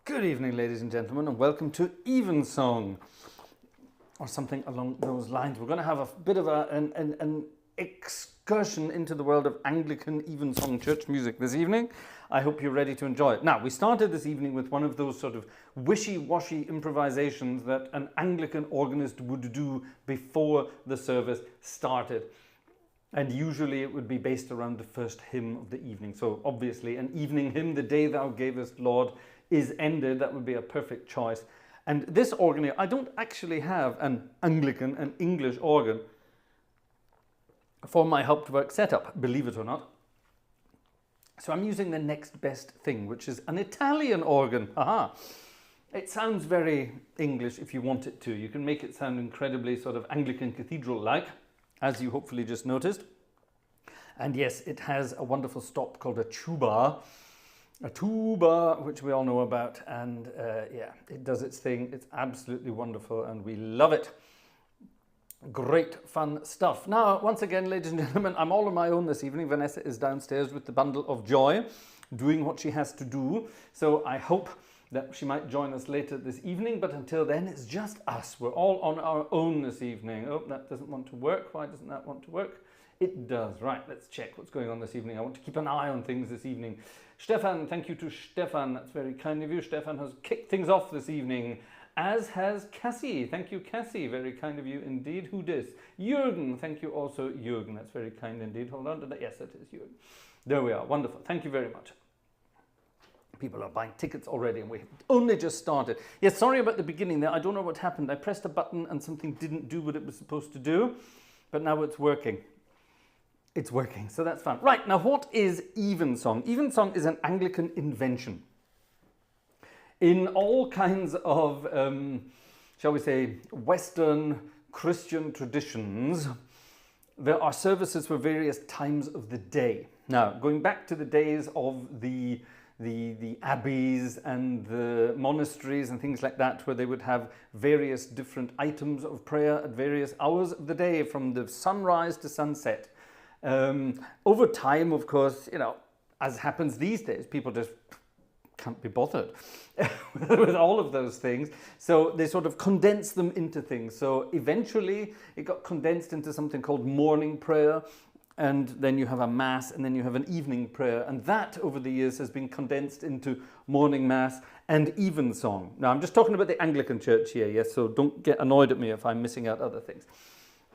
Good evening, ladies and gentlemen, and welcome to Evensong, or something along those lines. We're going to have a bit of an excursion into the world of Anglican Evensong church music this evening. I hope you're ready to enjoy it. Now, we started this evening with one of those sort of wishy-washy improvisations that an Anglican organist would do before the service started. And usually it would be based around the first hymn of the evening. So obviously an evening hymn, "The Day Thou Gavest, Lord," is ended. That would be a perfect choice. And this organ, I don't actually have an Anglican, an English organ for my Hauptwerk setup, believe it or not. So I'm using the next best thing, which is an Italian organ. Aha! It sounds very English if you want it to. You can make it sound incredibly sort of Anglican cathedral-like, as you hopefully just noticed. And yes, it has a wonderful stop called a tuba, which we all know about, and yeah, it does its thing. It's absolutely wonderful, and we love it. Great fun stuff. Now, once again, ladies and gentlemen, I'm all on my own this evening. Vanessa is downstairs with the bundle of joy, doing what she has to do. So I hope that she might join us later this evening, but until then, it's just us. We're all on our own this evening. Oh, that doesn't want to work. Why doesn't that want to work? It does. Right, let's check what's going on this evening. I want to keep an eye on things this evening. Stefan, thank you to Stefan. That's very kind of you. Stefan has kicked things off this evening, as has Cassie. Thank you, Cassie. Very kind of you indeed. Who dis? Jürgen. Thank you also, Jürgen. That's very kind indeed. Hold on. Yes, it is Jürgen. There we are. Wonderful. Thank you very much. People are buying tickets already, and we have only just started. Yes, sorry about the beginning there. I don't know what happened. I pressed a button and something didn't do what it was supposed to do, but now it's working. It's working, so that's fun. Right, now what is Evensong? Evensong is an Anglican invention. In all kinds of, shall we say, Western Christian traditions, there are services for various times of the day. Now, going back to the days of the abbeys and the monasteries and things like that, where they would have various different items of prayer at various hours of the day, from the sunrise to sunset. Over time, of course, you know, as happens these days, people just can't be bothered with all of those things. So they sort of condense them into things. So eventually it got condensed into something called morning prayer. And then you have a mass, and then you have an evening prayer. And that, over the years, has been condensed into morning mass and evensong. Now, I'm just talking about the Anglican church here, yes? So don't get annoyed at me if I'm missing out other things.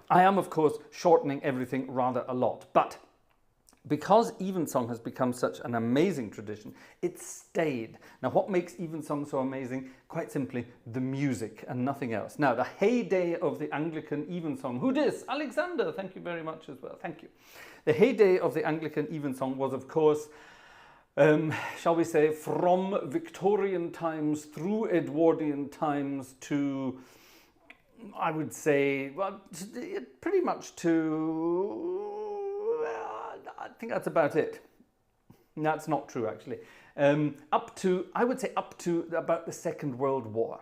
I am, of course, shortening everything rather a lot. But because evensong has become such an amazing tradition, it stayed. Now, what makes evensong so amazing? Quite simply, the music and nothing else. Now, the heyday of the Anglican evensong, who dis? Alexander, thank you very much as well. Thank you. The heyday of the Anglican evensong was, of course, shall we say, from Victorian times through Edwardian times to, I would say, well, pretty much to, I think that's about it. That's not true, actually. Up to, I would say, up to about the Second World War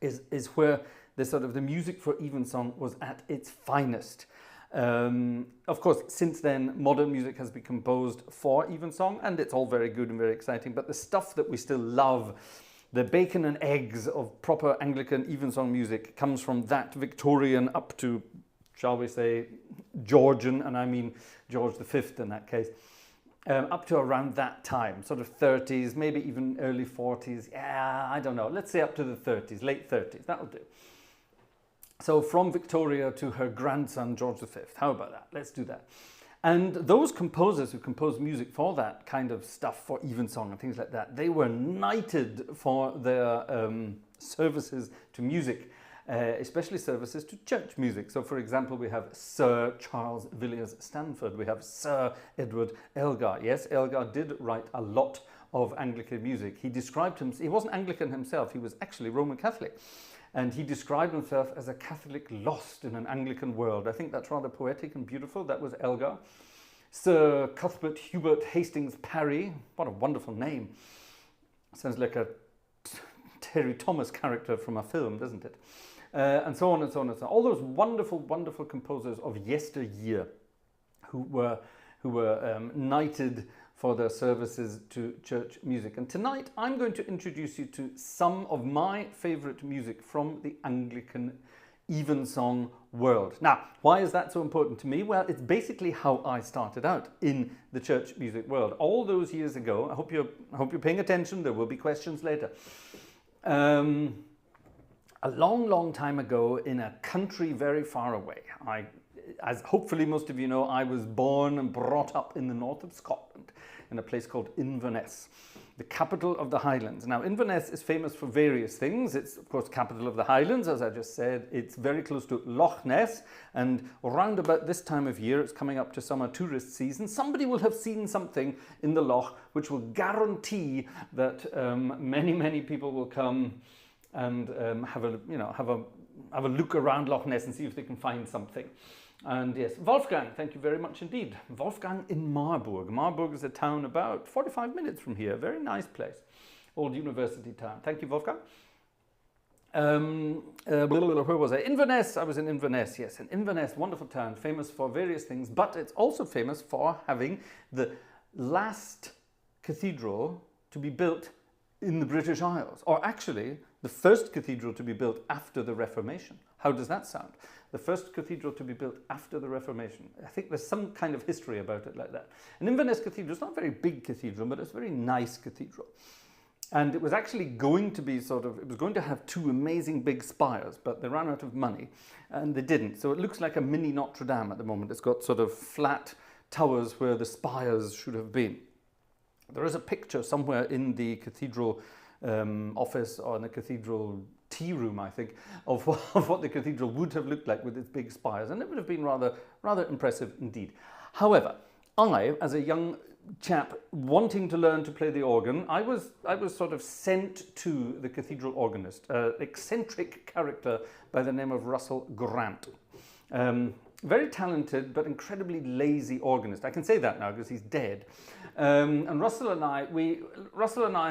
is where the sort of the music for evensong was at its finest. Of course, since then, modern music has been composed for evensong, and it's all very good and very exciting, but the stuff that we still love, the bacon and eggs of proper Anglican evensong music, comes from that Victorian up to, shall we say, Georgian, and I mean George V in that case, up to around that time, sort of 30s, maybe even early 40s. Yeah, I don't know. Let's say up to the 30s, late 30s. That'll do. So from Victoria to her grandson, George V. How about that? Let's do that. And those composers who composed music for that kind of stuff, for evensong and things like that, they were knighted for their services to music. Especially services to church music. So, for example, we have Sir Charles Villiers Stanford. We have Sir Edward Elgar. Yes, Elgar did write a lot of Anglican music. He described himself, he wasn't Anglican himself, he was actually Roman Catholic. And he described himself as a Catholic lost in an Anglican world. I think that's rather poetic and beautiful. That was Elgar. Sir Cuthbert Hubert Hastings Parry. What a wonderful name. Sounds like a Terry Thomas character from a film, doesn't it? And so on and so on and so on. All those wonderful, wonderful composers of yesteryear who were knighted for their services to church music. And tonight I'm going to introduce you to some of my favourite music from the Anglican Evensong world. Now, why is that so important to me? Well, it's basically how I started out in the church music world. All those years ago, I hope you're paying attention, there will be questions later. A long time ago in a country very far away, as hopefully most of you know, I was born and brought up in the north of Scotland in a place called Inverness, the capital of the Highlands. Now, Inverness is famous for various things. It's, of course, capital of the Highlands, as I just said. It's very close to Loch Ness, and around about this time of year, it's coming up to summer tourist season, somebody will have seen something in the loch which will guarantee that many people will come and have a look around Loch Ness and see if they can find something. And yes, Wolfgang, thank you very much indeed. Wolfgang in Marburg. Marburg is a town about 45 minutes from here. Very nice place. Old university town. Thank you, Wolfgang. Where was I? Inverness. I was in Inverness, yes. And Inverness, wonderful town, famous for various things, but it's also famous for having the last cathedral to be built in the British Isles, or actually the first cathedral to be built after the Reformation. How does that sound? The first cathedral to be built after the Reformation. I think there's some kind of history about it like that. And Inverness Cathedral is not a very big cathedral, but it's a very nice cathedral. And it was actually going to be it was going to have two amazing big spires, but they ran out of money and they didn't. So it looks like a mini Notre Dame at the moment. It's got sort of flat towers where the spires should have been. There is a picture somewhere in the cathedral office or in the cathedral tea room, I think, of what the cathedral would have looked like with its big spires, and it would have been rather impressive indeed. However, I, as a young chap wanting to learn to play the organ, I was sort of sent to the cathedral organist, an eccentric character by the name of Russell Grant. Very talented but incredibly lazy organist. I can say that now because he's dead. And Russell and I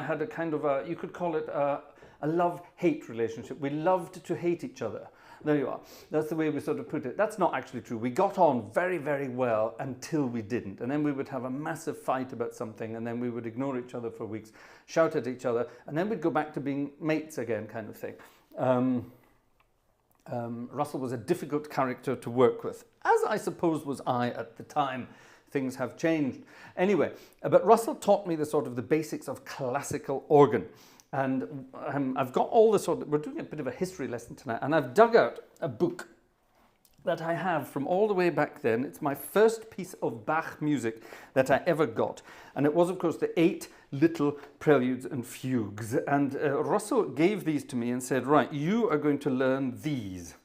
had a kind of you could call it a love-hate relationship. We loved to hate each other. There you are. That's the way we sort of put it. That's not actually true. We got on very well until we didn't. And then we would have a massive fight about something, and then we would ignore each other for weeks, shout at each other, and then we'd go back to being mates again, kind of thing. Russell was a difficult character to work with, as I suppose was I at the time. Things have changed. Anyway, but Russell taught me the basics of classical organ. And I've got all the we're doing a bit of a history lesson tonight, and I've dug out a book that I have from all the way back then. It's my first piece of Bach music that I ever got. And it was, of course, the 8 little preludes and fugues. And Russell gave these to me and said, right, you are going to learn these.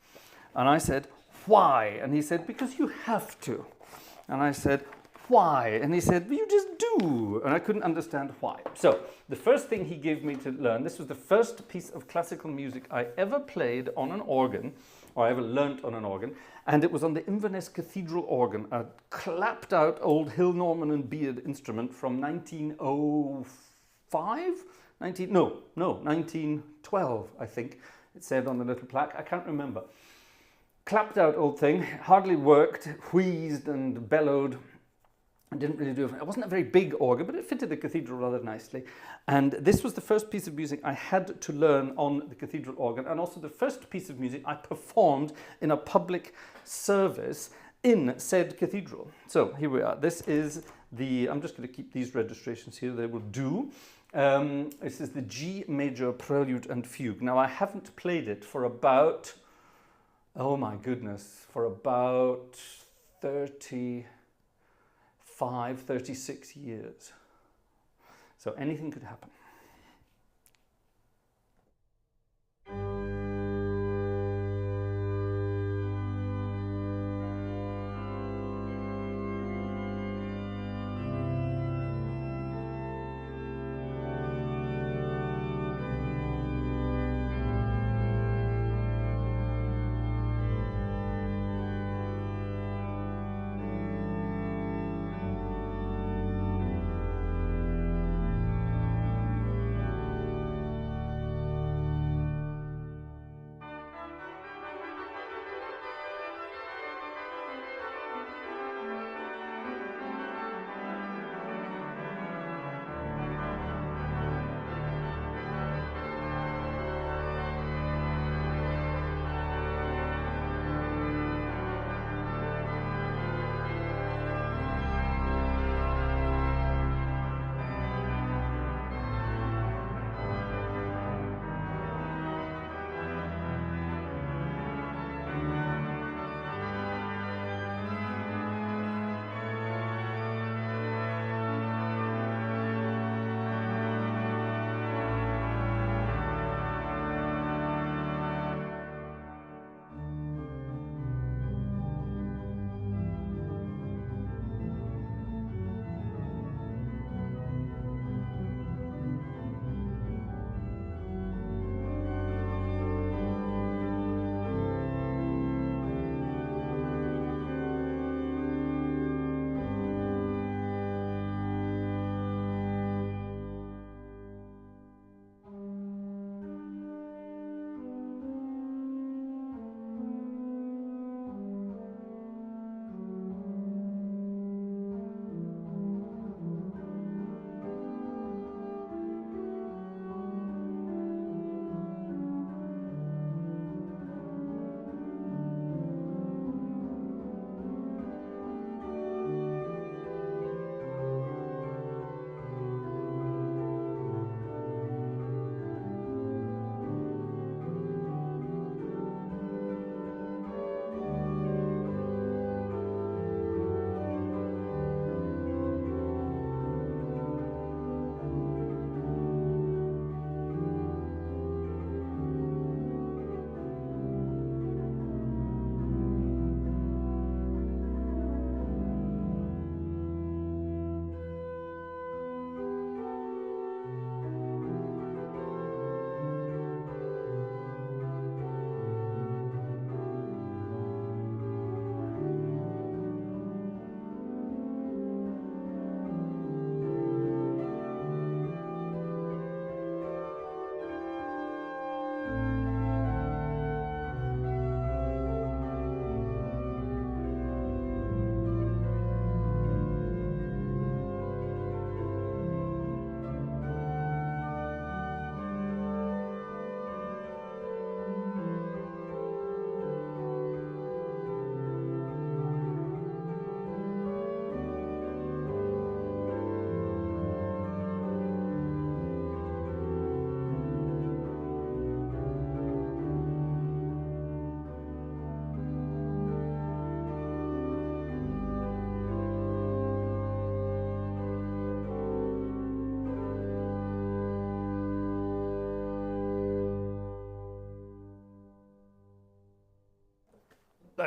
And I said, why? And he said, because you have to. And I said, why? And he said, well, you just do. And I couldn't understand why. So the first thing he gave me to learn, this was the first piece of classical music I ever played on an organ, or I ever learnt on an organ, and it was on the Inverness Cathedral organ, a clapped out old Hill, Norman and Beard instrument from 1905? 1912, I think it said on the little plaque. I can't remember. Clapped out old thing, hardly worked, wheezed and bellowed. I didn't really do it. It wasn't a very big organ, but it fitted the cathedral rather nicely. And this was the first piece of music I had to learn on the cathedral organ, and also the first piece of music I performed in a public service in said cathedral. So here we are. This is I'm just going to keep these registrations here, they will do. This is the G major prelude and fugue. Now, I haven't played it for about, oh my goodness, for about 36 years. So anything could happen.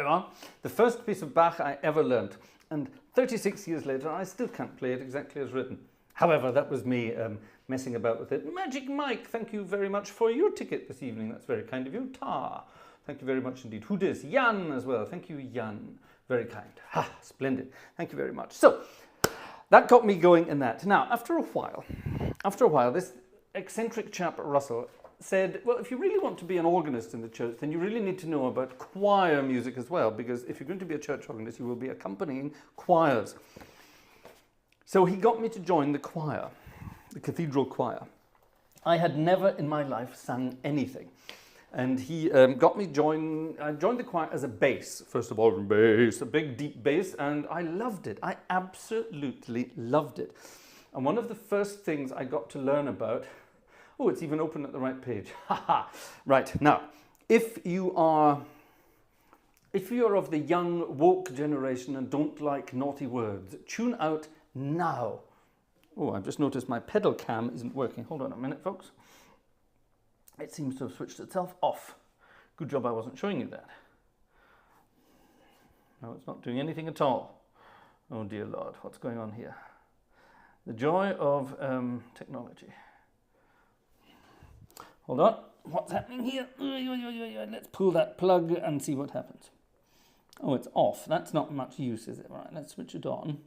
are. The first piece of Bach I ever learnt. And 36 years later, I still can't play it exactly as written. However, that was me messing about with it. Magic Mike, thank you very much for your ticket this evening. That's very kind of you. Ta, thank you very much indeed. Who dis? Jan as well. Thank you, Jan. Very kind. Ha, splendid. Thank you very much. So, that got me going in that. Now, after a while, this eccentric chap, Russell, said, well, if you really want to be an organist in the church, then you really need to know about choir music as well, because if you're going to be a church organist, you will be accompanying choirs. So he got me to join the choir, the cathedral choir. I had never in my life sung anything. And he got me I joined the choir as a bass, first of all, bass, a big deep bass, and I loved it. I absolutely loved it. And one of the first things I got to learn about, oh, it's even open at the right page. Right, now, if you're of the young woke generation and don't like naughty words, tune out now. Oh, I've just noticed my pedal cam isn't working. Hold on a minute, folks. It seems to have switched itself off. Good job I wasn't showing you that. No, it's not doing anything at all. Oh dear Lord, what's going on here? The joy of technology. Hold on, what's happening here? Let's pull that plug and see what happens. Oh, it's off. That's not much use, is it? Right, let's switch it on.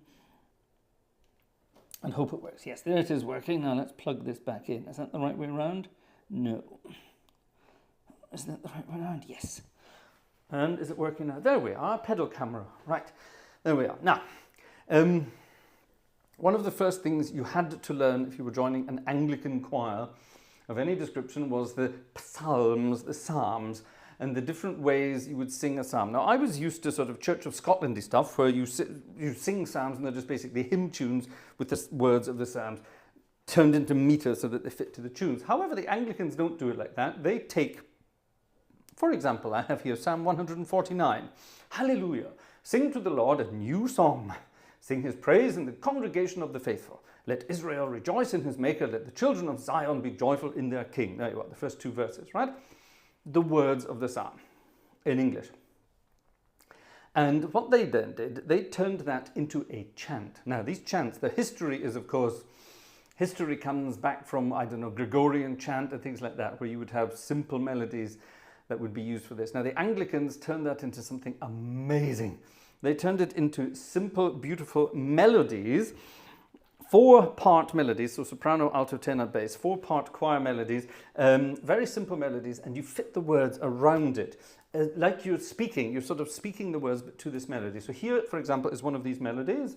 And hope it works. Yes, there it is working. Now let's plug this back in. Is that the right way around? No. Is that the right way around? Yes. And is it working now? There we are, pedal camera. Right, there we are. Now, one of the first things you had to learn if you were joining an Anglican choir of any description was the psalms, the psalms, and the different ways you would sing a psalm. Now, I was used to sort of Church of Scotland-y stuff where you sing psalms and they're just basically hymn tunes with the words of the psalms turned into meter so that they fit to the tunes. However, the Anglicans don't do it like that. They take, for example, I have here Psalm 149. Hallelujah! Sing to the Lord a new song. Sing his praise in the congregation of the faithful. Let Israel rejoice in his maker. Let the children of Zion be joyful in their king. There you are, the first two verses, right? The words of the psalm in English. And what they then did, they turned that into a chant. Now, these chants, the history is, of course, history comes back from, I don't know, Gregorian chant and things like that, where you would have simple melodies that would be used for this. Now, the Anglicans turned that into something amazing. They turned it into simple, beautiful melodies, 4-part melodies, so soprano, alto, tenor, bass, 4-part choir melodies, very simple melodies, and you fit the words around it. Like you're sort of speaking the words to this melody. So here, for example, is one of these melodies.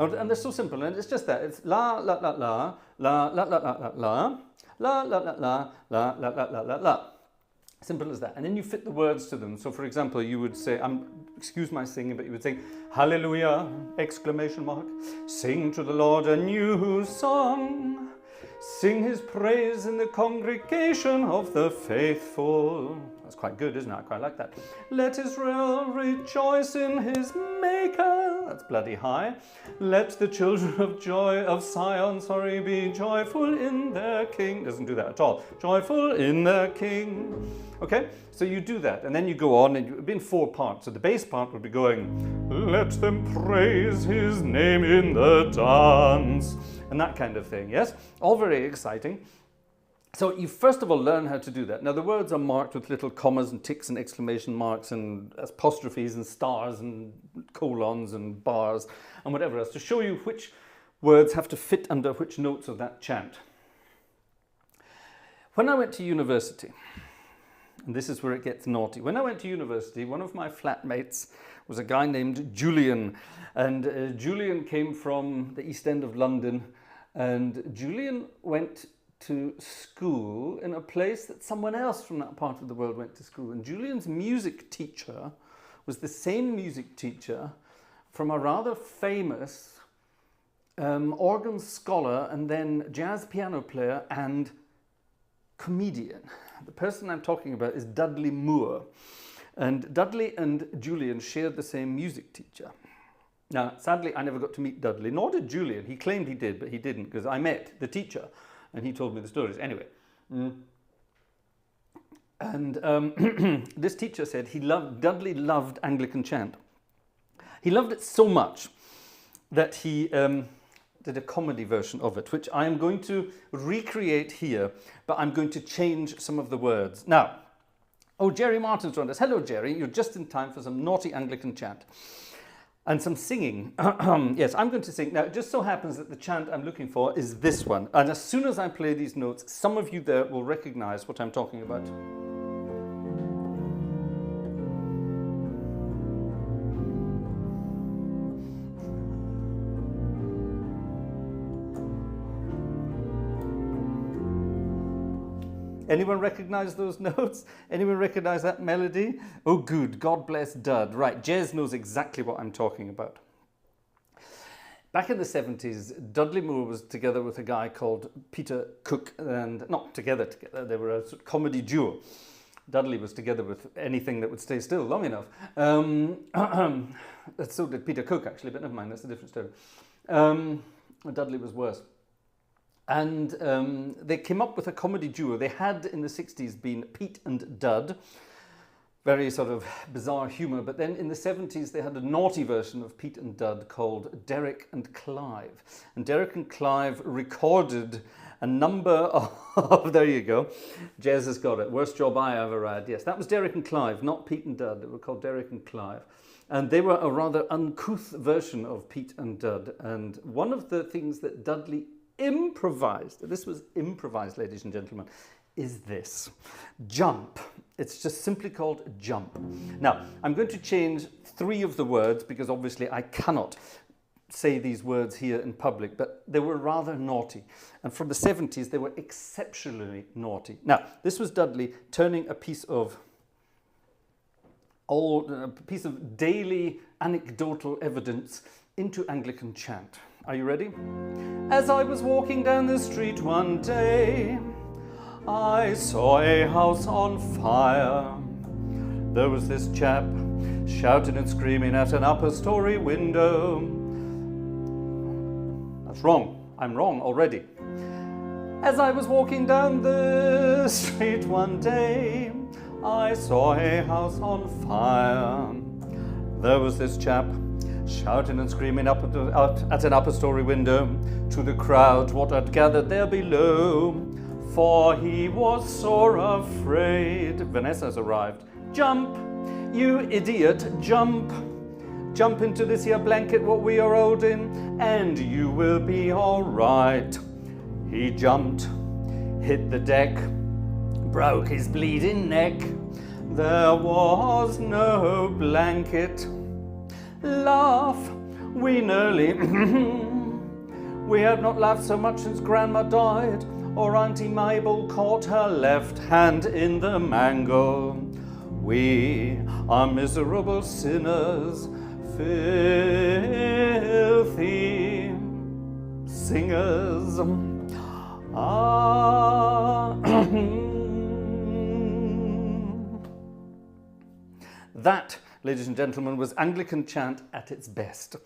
And they're so simple, and it's just that. It's la, la, la, la, la, la, la, la, la, la, la, la, la, la, la, la, la, la, la, la. Simple as that. And then you fit the words to them. So, for example, you would say, excuse my singing, but you would sing, hallelujah, exclamation mark. Sing to the Lord a new song. Sing his praise in the congregation of the faithful. That's quite good, isn't it? I quite like that. Let Israel rejoice in his maker. That's bloody high. Let the children of Zion, be joyful in their king. Doesn't do that at all. Joyful in their king. Okay, so you do that, and then you go on, and you've been 4 parts. So the bass part would be going, let them praise his name in the dance, and that kind of thing, yes? All very exciting. So you first of all learn how to do that. Now the words are marked with little commas and ticks and exclamation marks and apostrophes and stars and colons and bars and whatever else to show you which words have to fit under which notes of that chant. When I went to university, and this is where it gets naughty. When I went to university, one of my flatmates was a guy named Julian. And Julian came from the East End of London. And Julian went to school in a place that someone else from that part of the world went to school. And Julian's music teacher was the same music teacher from a rather famous organ scholar and then jazz piano player and comedian. The person I'm talking about is Dudley Moore. And Dudley and Julian shared the same music teacher. Now, sadly, I never got to meet Dudley, nor did Julian. He claimed he did, but he didn't, because I met the teacher, and he told me the stories. Anyway. And this teacher said Dudley loved Anglican chant. He loved it so much that he did a comedy version of it, which I am going to recreate here, but I'm going to change some of the words. Now, Jerry Martin's joined us. Hello, Jerry. You're just in time for some naughty Anglican chant. And some singing. Yes, I'm going to sing. Now, it just so happens that the chant I'm looking for is this one. And as soon as I play these notes, some of you there will recognize what I'm talking about. Anyone recognize those notes? Anyone recognize that melody? Oh, good. God bless Dud. Right, Jez knows exactly what I'm talking about. Back in the 70s, Dudley Moore was together with a guy called Peter Cook, and not together, they were a sort of comedy duo. Dudley was together with anything that would stay still long enough. So did Peter Cook, actually, but never mind, that's a different story. Dudley was worse. And they came up with a comedy duo. They had in the 60s been Pete and Dud, very sort of bizarre humour. But then in the 70s they had a naughty version of Pete and Dud called Derek and Clive. And Derek and Clive recorded a number of there you go, Jez has got it, worst job I ever had. Yes, that was Derek and Clive, not Pete and Dud. They were called Derek and Clive. And they were a rather uncouth version of Pete and Dud. And one of the things that Dudley improvised, this was improvised, ladies and gentlemen, is this. Jump. It's just simply called Jump. Now, I'm going to change 3 of the words because obviously I cannot say these words here in public, but they were rather naughty. And from the 70s, they were exceptionally naughty. Now, this was Dudley turning a piece of daily anecdotal evidence into Anglican chant. Are you ready? As I was walking down the street one day, I saw a house on fire. There was this chap shouting and screaming at an upper story window. That's wrong. I'm wrong already. As I was walking down the street one day, I saw a house on fire. There was this chap shouting and screaming up at an upper story window to the crowd what had gathered there below, for he was sore afraid. Vanessa's arrived. Jump, you idiot, jump. Jump into this here blanket what we are holding, and you will be all right. He jumped, hit the deck, broke his bleeding neck. There was no blanket. Laugh, we nearly we have not laughed so much since Grandma died, or Auntie Mabel caught her left hand in the mango. We are miserable sinners, filthy singers. That, ladies and gentlemen, was Anglican chant at its best.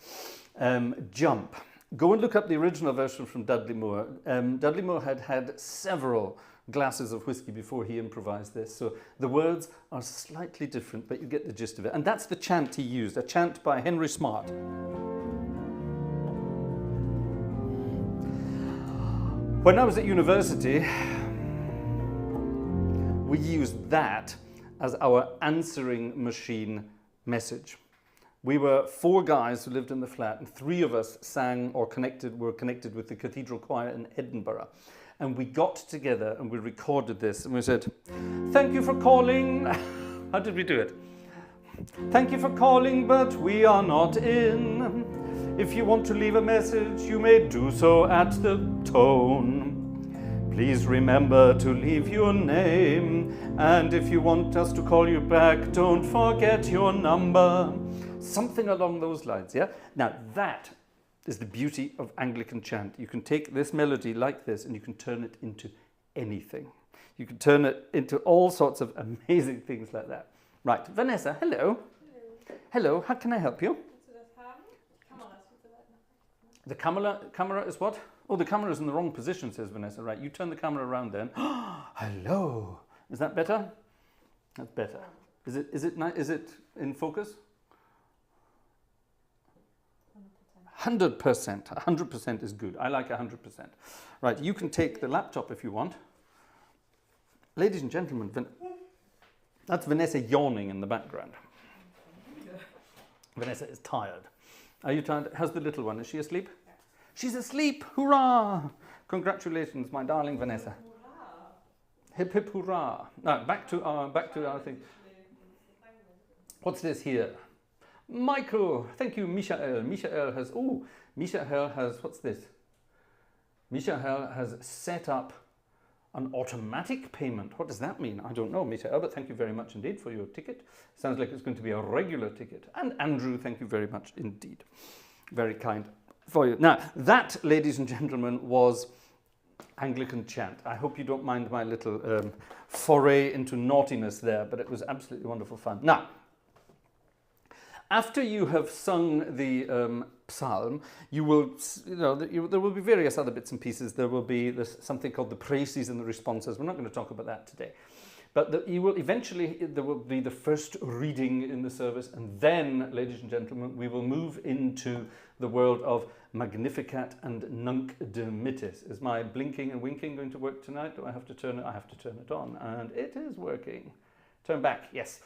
Jump. Go and look up the original version from Dudley Moore. Dudley Moore had had several glasses of whiskey before he improvised this, so the words are slightly different, but you get the gist of it. And that's the chant he used, a chant by Henry Smart. When I was at university, we used that as our answering machine message. We were 4 guys who lived in the flat, and 3 of us sang or were connected with the cathedral choir in Edinburgh. And we got together and we recorded this, and we said, "Thank you for calling." How did we do it? "Thank you for calling, but we are not in. If you want to leave a message, you may do so at the tone. Please remember to leave your name, and if you want us to call you back, don't forget your number." Something along those lines, yeah? Now that is the beauty of Anglican chant. You can take this melody like this and you can turn it into anything. You can turn it into all sorts of amazing things like that. Right, Vanessa, hello. Hello, how can I help you? The camera is what? Oh, the camera is in the wrong position, says Vanessa. Right, you turn the camera around then. Hello. Is that better? That's better. Is it in focus? 100%. 100% is good. I like 100%. Right, you can take the laptop if you want. Ladies and gentlemen, that's Vanessa yawning in the background. Vanessa is tired. Are you tired? How's the little one? Is she asleep? Yeah. She's asleep! Hurrah! Congratulations, my darling Vanessa. Hurrah. Hip hip hurrah. Now, back to our thing. What's this here? Michael! Thank you, Michael. Michael has, what's this? Michael has set up an automatic payment. What does that mean? I don't know, Michael, but thank you very much indeed for your ticket. Sounds like it's going to be a regular ticket. And Andrew, thank you very much indeed. Very kind for you. Now, that, ladies and gentlemen, was Anglican chant. I hope you don't mind my little foray into naughtiness there, but it was absolutely wonderful fun. Now, after you have sung the psalm, you will, there will be various other bits and pieces. There will be something called the praises and the responses. We're not going to talk about that today. But there will be the first reading in the service, and then, ladies and gentlemen, we will move into the world of Magnificat and Nunc Dimittis. Is my blinking and winking going to work tonight? Do I have to turn it? I have to turn it on, and it is working. Turn back, yes.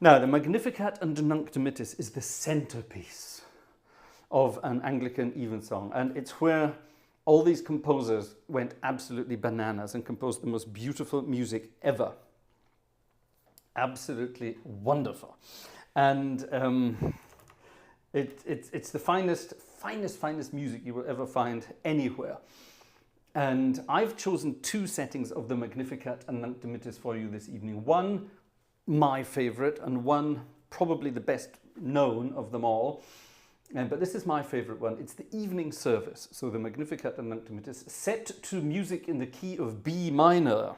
Now, the Magnificat and Nunc Dimittis is the centerpiece of an Anglican evensong, and it's where all these composers went absolutely bananas and composed the most beautiful music ever. Absolutely wonderful. And it's the finest music you will ever find anywhere. And I've chosen two settings of the Magnificat and Nunc Dimittis for you this evening. One, my favorite, and one probably the best known of them all. But this is my favorite one. It's the evening service. So the Magnificat and Nunc Dimittis set to music in the key of B minor.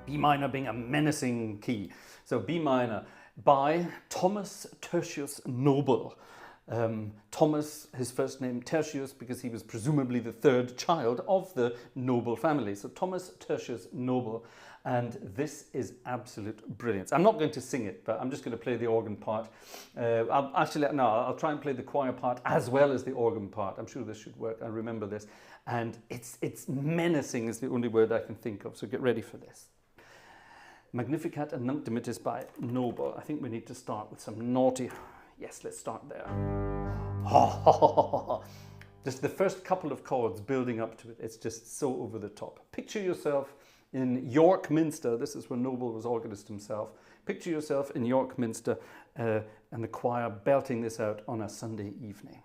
B minor being a menacing key. So B minor by Thomas Tertius Noble. Thomas, his first name Tertius, because he was presumably the third child of the Noble family. So Thomas Tertius Noble. And this is absolute brilliance. I'm not going to sing it, but I'm just going to play the organ part. I'll try and play the choir part as well as the organ part. I'm sure this should work. I remember this. And it's menacing is the only word I can think of. So get ready for this. Magnificat and Nunc Dimittis by Noble. I think we need to start with some naughty. Yes, let's start there. Just the first couple of chords building up to it. It's just so over the top. Picture yourself in York Minster. This is where Noble was organist himself. Picture yourself in York Minster and the choir belting this out on a Sunday evening.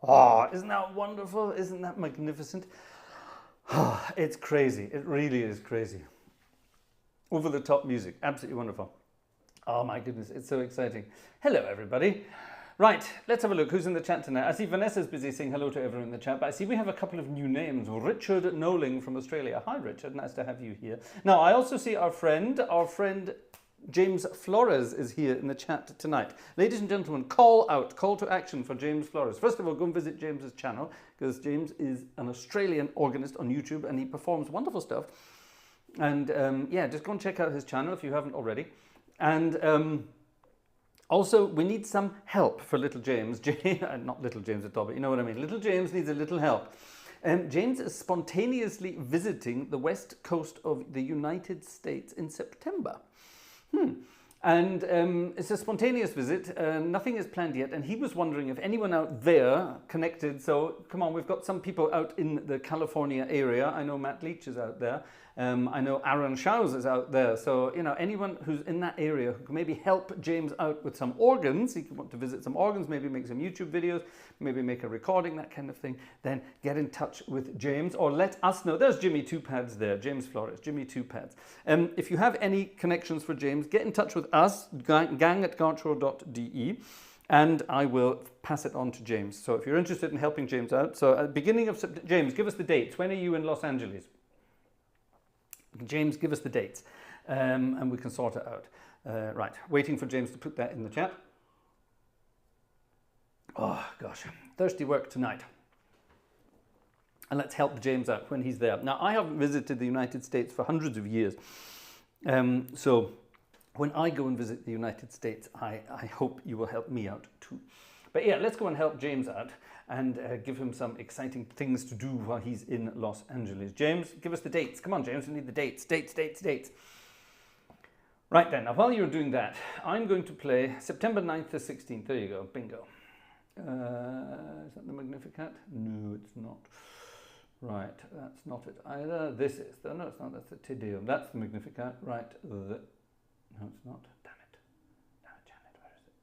Oh, isn't that wonderful? Isn't that magnificent? Oh, it's crazy. It really is crazy. Over the top music. Absolutely wonderful. Oh my goodness, it's so exciting. Hello, everybody. Right, let's have a look. Who's in the chat tonight? I see Vanessa's busy saying hello to everyone in the chat, but I see we have a couple of new names. Richard Noling from Australia. Hi, Richard. Nice to have you here. Now, I also see our friend James Flores is here in the chat tonight. Ladies and gentlemen, call to action for James Flores. First of all, go and visit James's channel, because James is an Australian organist on YouTube and he performs wonderful stuff. And yeah, just go and check out his channel if you haven't already. And also, we need some help for little James. Not little James at all, but you know what I mean. Little James needs a little help. James is spontaneously visiting the west coast of the United States in September. And it's a spontaneous visit, nothing is planned yet, and he was wondering if anyone out there connected, so come on, we've got some people out in the California area. I know Matt Leach is out there, I know Aaron Schaus is out there, so you know, anyone who's in that area who can maybe help James out with some organs, he could want to visit some organs, maybe make some YouTube videos, maybe make a recording, that kind of thing, then get in touch with James, or let us know. There's Jimmy Two Pads there, James Flores, Jimmy Two Pads. If you have any connections for James, get in touch with us, gang@gartshore.de, and I will pass it on to James. So if you're interested in helping James out, so at the beginning of September, James, give us the dates. When are you in Los Angeles? James, give us the dates, and we can sort it out. Right, waiting for James to put that in the chat. Oh gosh, thirsty work tonight. And let's help James out when he's there. Now, I haven't visited the United States for hundreds of years, so when I go and visit the United States, I hope you will help me out too. But yeah, let's go and help James out and give him some exciting things to do while he's in Los Angeles. James, give us the dates. Come on, James, we need the dates. Dates. Right then, now while you're doing that, I'm going to play September 9th to 16th. There you go, bingo. Is that the Magnificat? No, it's not. Right, that's not it either. This is, no, it's not, that's the Te Deum. That's the Magnificat, right. No, it's not. Damn it. Janet, where is it?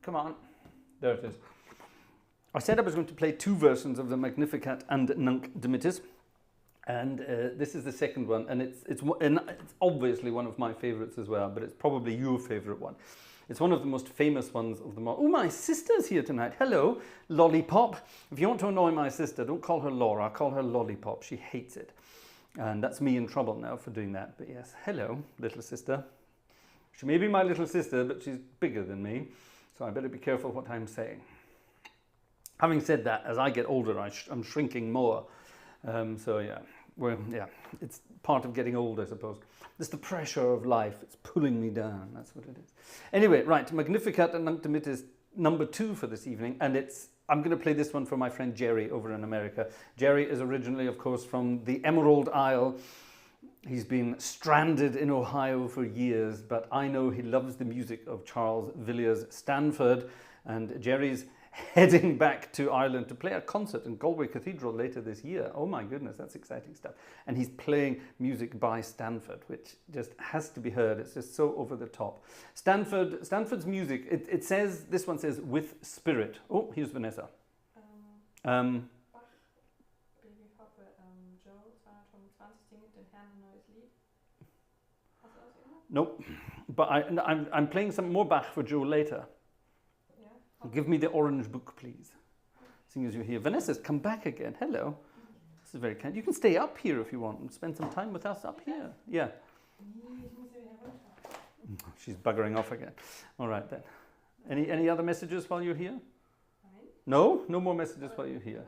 Come on. There it is. I said I was going to play two versions of the Magnificat and Nunc Dimittis, and this is the second one, and it's obviously one of my favorites as well, but it's probably your favorite one. It's one of the most famous ones of them all. Oh, my sister's here tonight. Hello, Lollipop. If you want to annoy my sister, don't call her Laura, call her Lollipop. She hates it. And that's me in trouble now for doing that. But yes, hello, little sister. She may be my little sister, but she's bigger than me, so I better be careful what I'm saying. Having said that, as I get older, I'm shrinking more. So yeah, well, yeah, it's part of getting old, I suppose. It's the pressure of life. It's pulling me down. That's what it is. Anyway, right, Magnificat and Nunc Dimittis number 2 for this evening, and I'm going to play this one for my friend Jerry over in America. Jerry is originally, of course, from the Emerald Isle. He's been stranded in Ohio for years, but I know he loves the music of Charles Villiers Stanford, and Jerry's heading back to Ireland to play a concert in Galway Cathedral later this year. Oh my goodness, that's exciting stuff. And he's playing music by Stanford, which just has to be heard. It's just so over the top. Stanford's music, it says, this one says, with spirit. Oh, here's Vanessa. Nope, but I'm playing some more Bach for Joe later. Give me the orange book, please. Seeing as you're here. Vanessa's come back again. Hello. This is very kind. You can stay up here if you want and spend some time with us up here. Yeah. She's buggering off again. All right then. Any other messages while you're here? No? No more messages while you're here.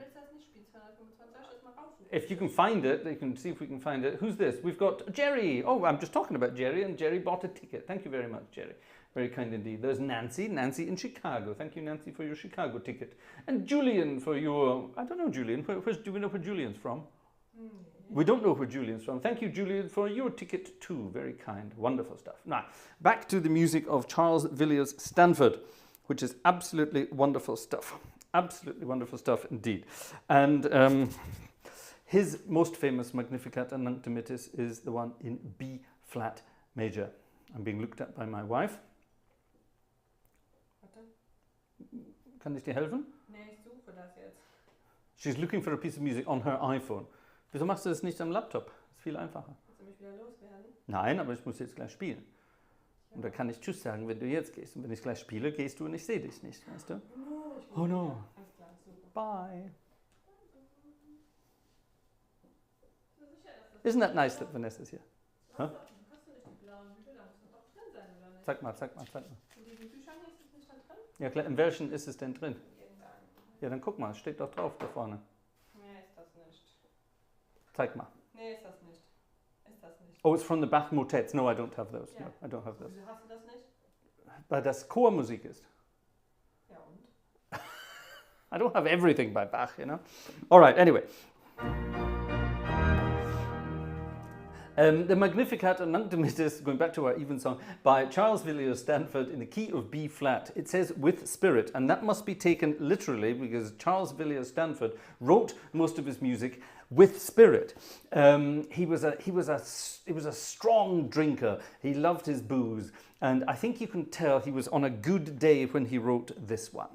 If you can find it, you can see if we can find it. Who's this? We've got Jerry. Oh, I'm just talking about Jerry, and Jerry bought a ticket. Thank you very much, Jerry. Very kind indeed. There's Nancy in Chicago. Thank you, Nancy, for your Chicago ticket. And Julian for your, I don't know, Julian. Do we know where Julian's from? We don't know where Julian's from. Thank you, Julian, for your ticket too. Very kind. Wonderful stuff. Now, back to the music of Charles Villiers Stanford, which is absolutely wonderful stuff. Absolutely wonderful stuff indeed. And his most famous Magnificat and Nunc Dimittis is the one in B flat major. I'm being looked at by my wife. Kann ich dir helfen? Nee, ich suche das jetzt. She's looking for a piece of music on her iPhone. Wieso machst du das nicht am Laptop? Das ist viel einfacher. Willst du mich wieder loswerden? Nein, aber ich muss jetzt gleich spielen. Und da kann ich Tschüss sagen, wenn du jetzt gehst. Und wenn ich gleich spiele, gehst du und ich sehe dich nicht, weißt du? Oh no. Alles klar, super. Bye. Bist du sicher, dass das... Isn't that nice that Vanessa's here? Huh? Hast du nicht die blauen Bücher? Da muss das doch drin sein, oder nicht? Zeig mal. In diesen Büchern ist es nicht dann drin? Ja, klar, in welchen ist es denn drin? Irgendein. Ja, dann guck mal, es steht doch drauf da vorne. Nee, ist das nicht. Zeig mal. Nee, ist das nicht. Ist das nicht. Oh, it's from the Bach motets. No, I don't have those. Ja. No, I don't have those. Wieso hast du das nicht? Weil das Chormusik ist. Ja und? I don't have everything by Bach, you know. All right, anyway. The Magnificat and Nunc Dimittis, going back to our Evensong, by Charles Villiers Stanford in the key of B flat. It says with spirit, and that must be taken literally because Charles Villiers Stanford wrote most of his music with spirit. He was a strong drinker. He loved his booze, and I think you can tell he was on a good day when he wrote this one.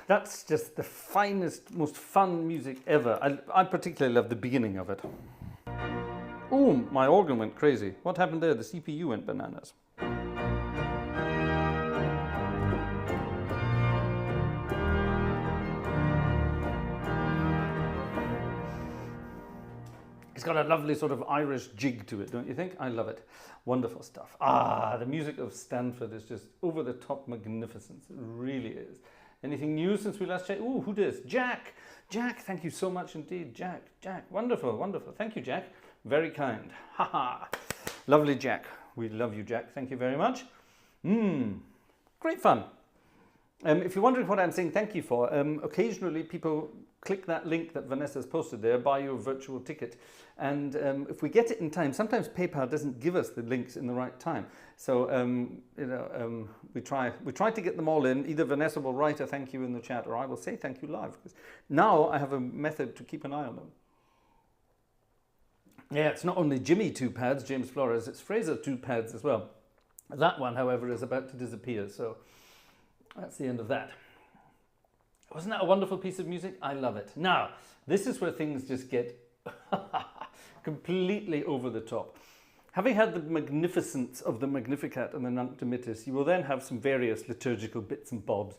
That's just the finest, most fun music ever. I particularly love the beginning of it. Oh, my organ went crazy. What happened there? The CPU went bananas. It's got a lovely sort of Irish jig to it, don't you think? I love it. Wonderful stuff. The music of Stanford is just over-the-top magnificence. It really is. Anything new since we last checked? Ooh, who dis? Jack! Jack, thank you so much indeed. Jack, wonderful, wonderful. Thank you, Jack. Very kind. Ha. Lovely, Jack. We love you, Jack. Thank you very much. Great fun. If you're wondering what I'm saying thank you for, occasionally people click that link that Vanessa's posted there, buy you a virtual ticket. And if we get it in time, sometimes PayPal doesn't give us the links in the right time. So, we try to get them all in. Either Vanessa will write a thank you in the chat or I will say thank you live. Because now I have a method to keep an eye on them. Yeah, it's not only Jimmy 2 pads, James Flores, it's Fraser 2 pads as well. That one, however, is about to disappear. So that's the end of that. Wasn't that a wonderful piece of music? I love it. Now, this is where things just get completely over the top. Having had the magnificence of the Magnificat and the Nunc Dimittis, you will then have some various liturgical bits and bobs.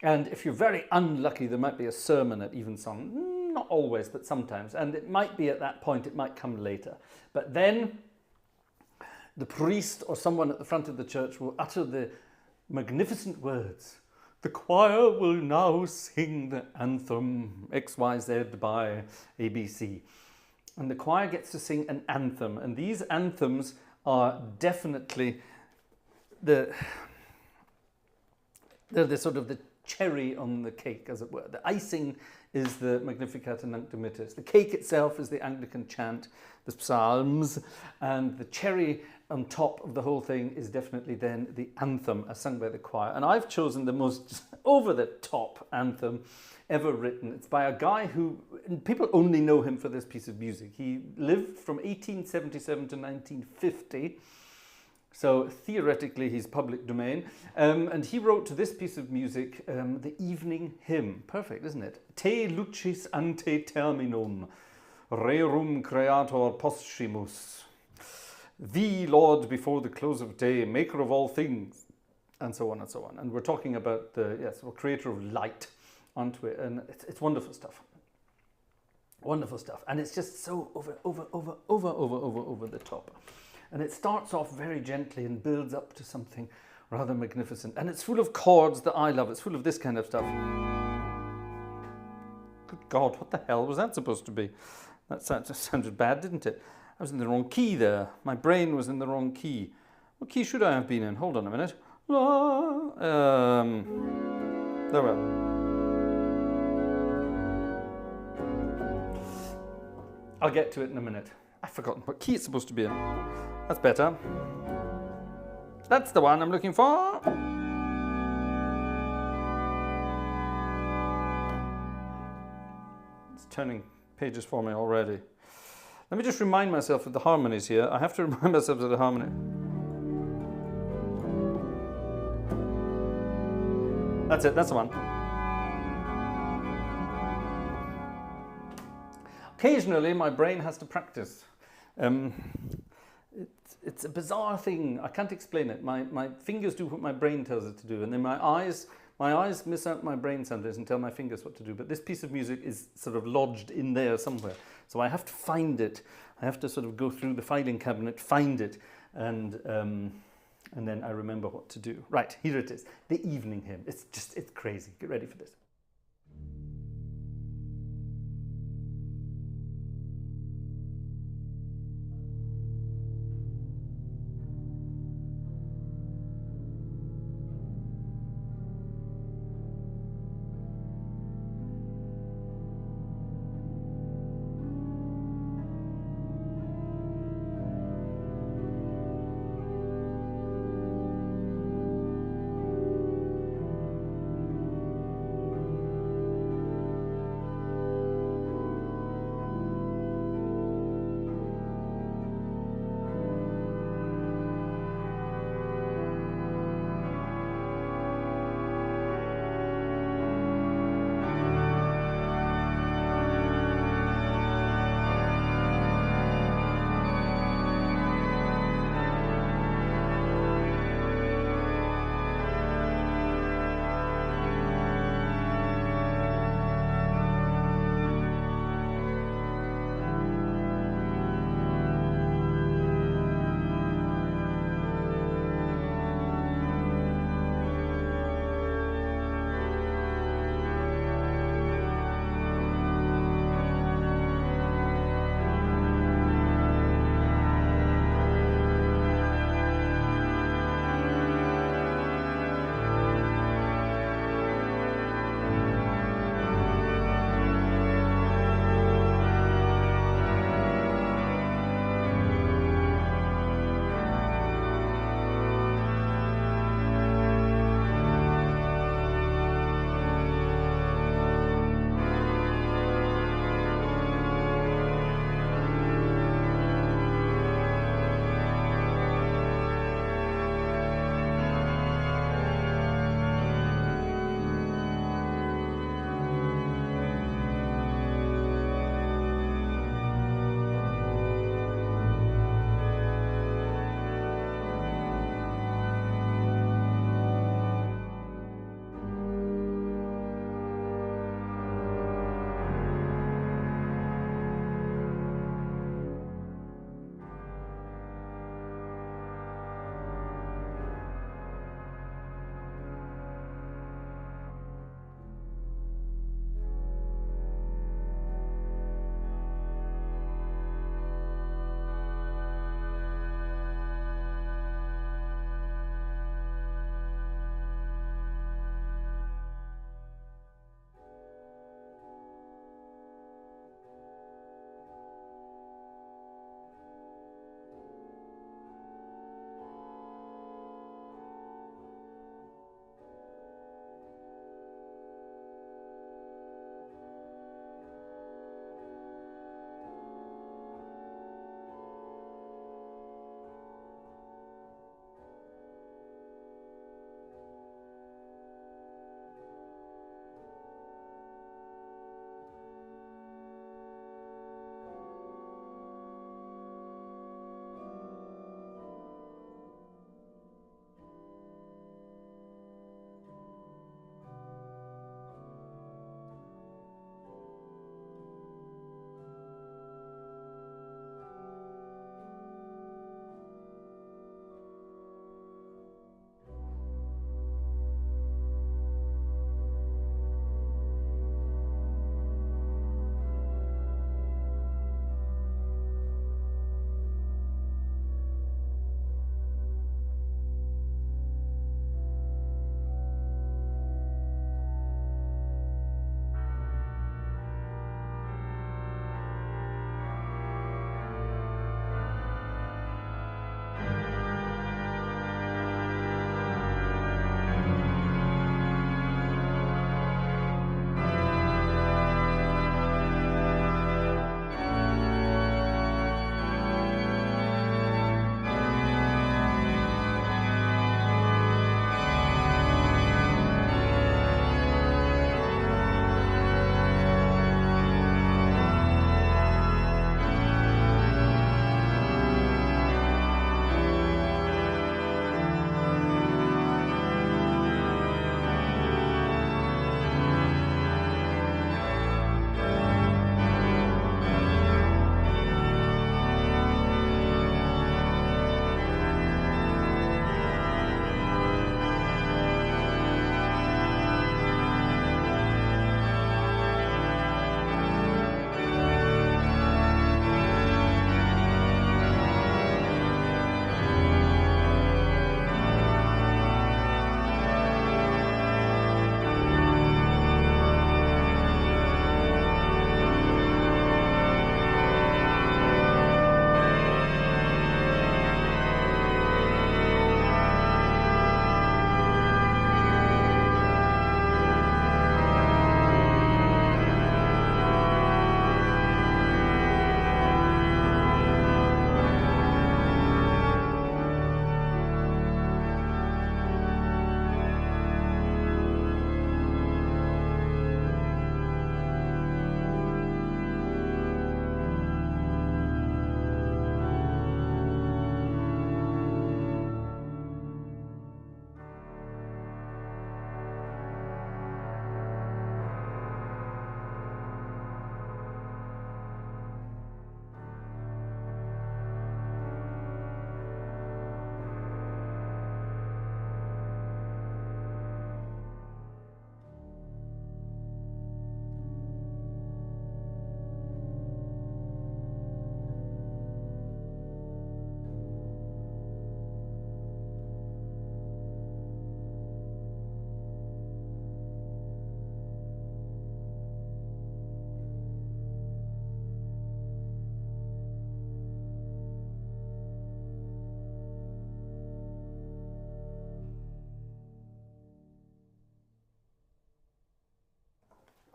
And if you're very unlucky, there might be a sermon at Evensong. Not always, but sometimes. And it might be at that point, it might come later. But then the priest or someone at the front of the church will utter the magnificent words. The choir will now sing the anthem XYZ by ABC. And the choir gets to sing an anthem. And these anthems are definitely they're the sort of the cherry on the cake, as it were. The icing is the Magnificat and Nunc Dimittis. The cake itself is the Anglican chant, the psalms, and the cherry on top of the whole thing is definitely then the anthem as sung by the choir. And I've chosen the most over-the-top anthem ever written. It's by a guy who, people only know him for this piece of music. He lived from 1877 to 1950. So theoretically, he's public domain. And he wrote this piece of music, the Evening Hymn. Perfect, isn't it? Te lucis ante terminum, rerum creator posthumous. Thee, Lord, before the close of day, maker of all things, and so on and so on. And we're talking about the creator of light, aren't we? And it's wonderful stuff. Wonderful stuff. And it's just so over the top. And it starts off very gently and builds up to something rather magnificent. And it's full of chords that I love. It's full of this kind of stuff. Good God, what the hell was that supposed to be? That sounded bad, didn't it? I was in the wrong key there. My brain was in the wrong key. What key should I have been in? Hold on a minute. There we are. I'll get to it in a minute. I've forgotten what key it's supposed to be in. That's better. That's the one I'm looking for. It's turning pages for me already. Let me just remind myself of the harmonies here. I have to remind myself of the harmony. That's it, that's the one. Occasionally, my brain has to practice. It's a bizarre thing. I can't explain it. My fingers do what my brain tells it to do, and then my eyes miss out my brain sometimes and tell my fingers what to do. But this piece of music is sort of lodged in there somewhere. So I have to find it. I have to sort of go through the filing cabinet, find it, and then I remember what to do. Right, here it is. The Evening Hymn. It's crazy. Get ready for this.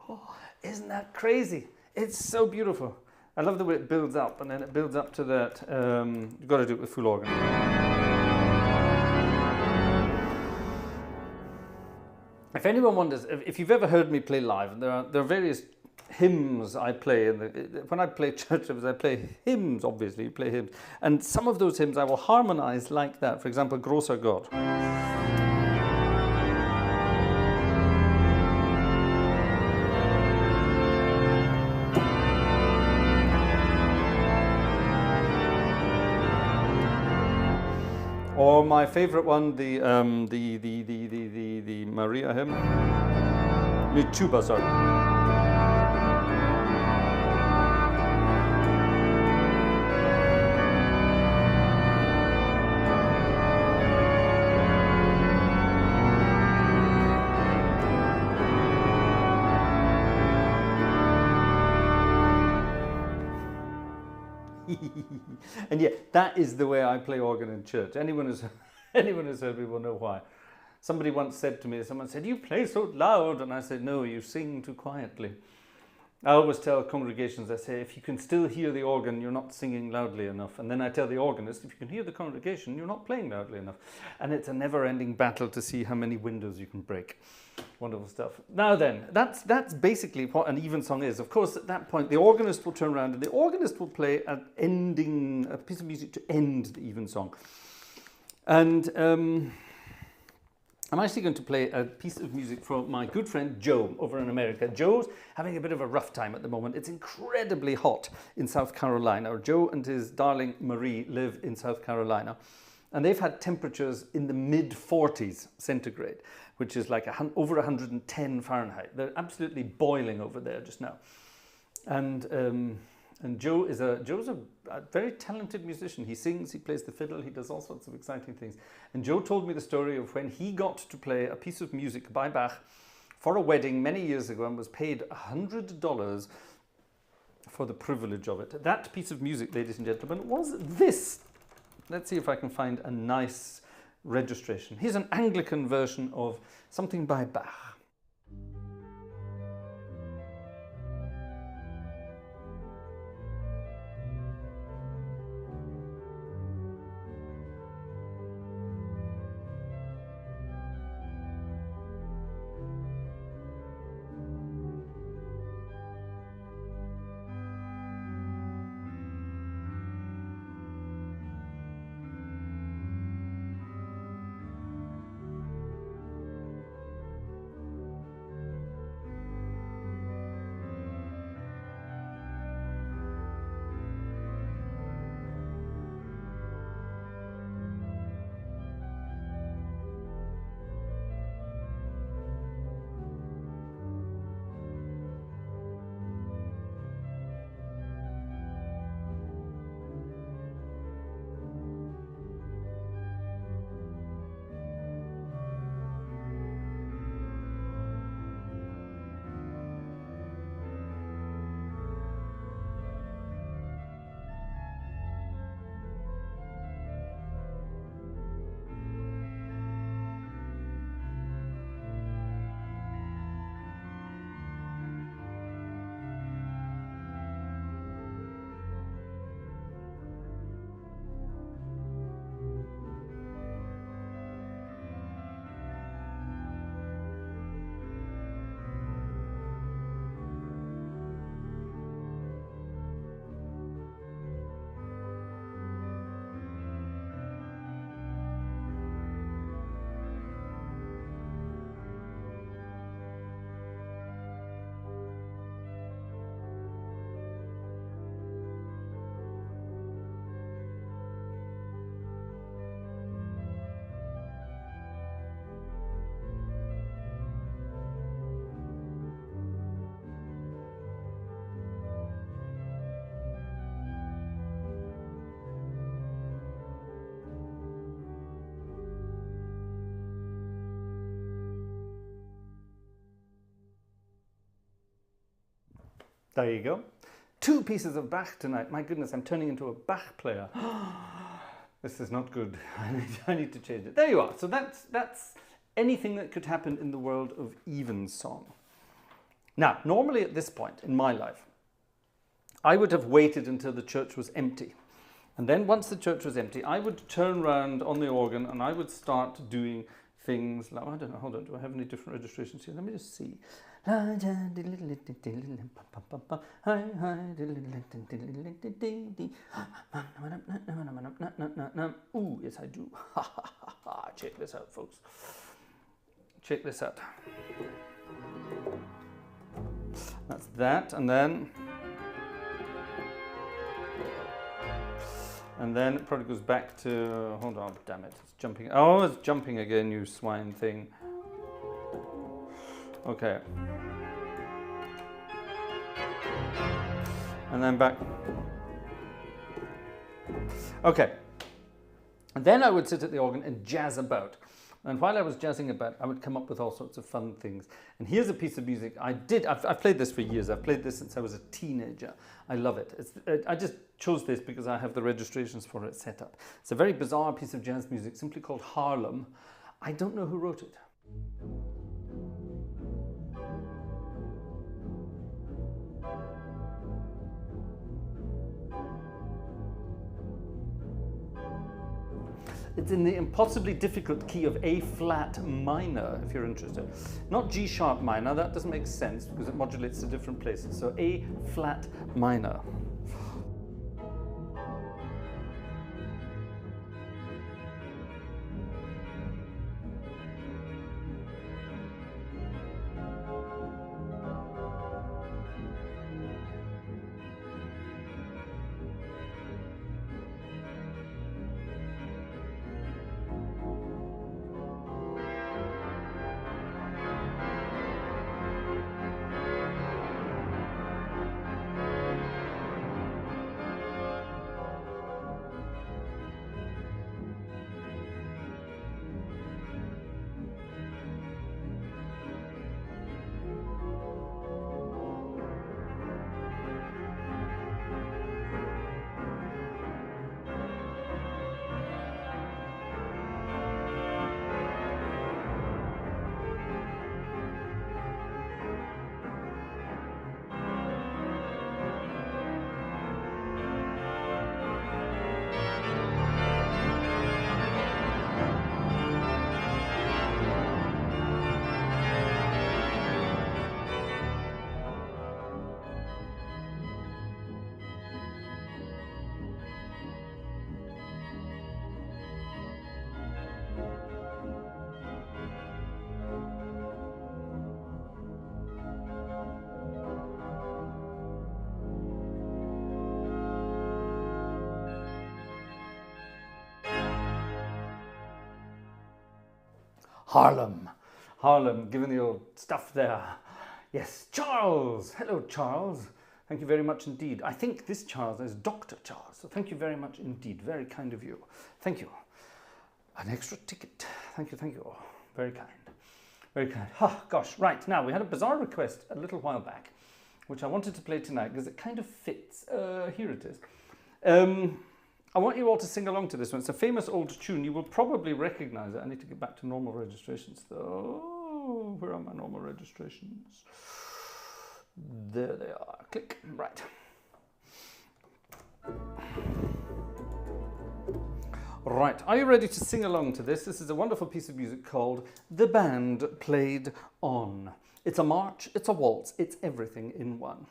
Oh, isn't that crazy? It's so beautiful. I love the way it builds up, and then it builds up to that. You've got to do it with full organ. If anyone wonders, if you've ever heard me play live, there are various hymns I play. When I play church service, I play hymns, obviously, you play hymns. And some of those hymns I will harmonize like that. For example, Großer Gott. Or my favorite one, the Maria hymn, the tuba, sorry. And yeah, that is the way I play organ in church. Anyone who's heard me will know why. Somebody once said to me, someone said, "You play so loud," and I said, "No, you sing too quietly." I always tell congregations, I say, if you can still hear the organ, you're not singing loudly enough. And then I tell the organist, if you can hear the congregation, you're not playing loudly enough. And it's a never-ending battle to see how many windows you can break. Wonderful stuff. Now then, that's basically what an evensong is. Of course, at that point, the organist will turn around and the organist will play a piece of music to end the evensong. And I'm actually going to play a piece of music from my good friend Joe over in America. Joe's having a bit of a rough time at the moment. It's incredibly hot in South Carolina. Joe and his darling Marie live in South Carolina. And they've had temperatures in the mid-40s centigrade, which is like over 110 Fahrenheit. They're absolutely boiling over there just now. And Joe's a very talented musician. He sings, he plays the fiddle, he does all sorts of exciting things. And Joe told me the story of when he got to play a piece of music by Bach for a wedding many years ago and was paid $100 for the privilege of it. That piece of music, ladies and gentlemen, was this. Let's see if I can find a nice registration. Here's an Anglican version of something by Bach. There you go. 2 pieces of Bach tonight. My goodness, I'm turning into a Bach player. This is not good. I need to change it. There you are. So that's anything that could happen in the world of evensong. Now, normally at this point in my life, I would have waited until the church was empty. And then once the church was empty, I would turn around on the organ and I would start doing things like, I don't know, hold on, do I have any different registrations here? Let me just see. Ooh, yes I do. Check this out, folks. Check this out. That's that, and then it probably goes back to, hold on, damn it, it's jumping. Oh, it's jumping again, you swine thing. Okay. And then back. Okay. And then I would sit at the organ and jazz about. And while I was jazzing about, I would come up with all sorts of fun things. And here's a piece of music I've played this for years. I've played this since I was a teenager. I love it. I just chose this because I have the registrations for it set up. It's a very bizarre piece of jazz music, simply called Harlem. I don't know who wrote it. It's in the impossibly difficult key of A flat minor, if you're interested. Not G sharp minor, that doesn't make sense because it modulates to different places. So A flat minor. Harlem, given the old stuff there. Yes, Charles. Hello, Charles. Thank you very much indeed. I think this Charles is Dr. Charles, so thank you very much indeed. Very kind of you. Thank you. An extra ticket. Thank you. Very kind. Very kind. Oh, gosh, right. Now, we had a bizarre request a little while back, which I wanted to play tonight because it kind of fits. Here it is. I want you all to sing along to this one. It's a famous old tune. You will probably recognize it. I need to get back to normal registrations, though. Where are my normal registrations? There they are. Click. Right. Right. Are you ready to sing along to this? This is a wonderful piece of music called The Band Played On. It's a march, it's a waltz, it's everything in one.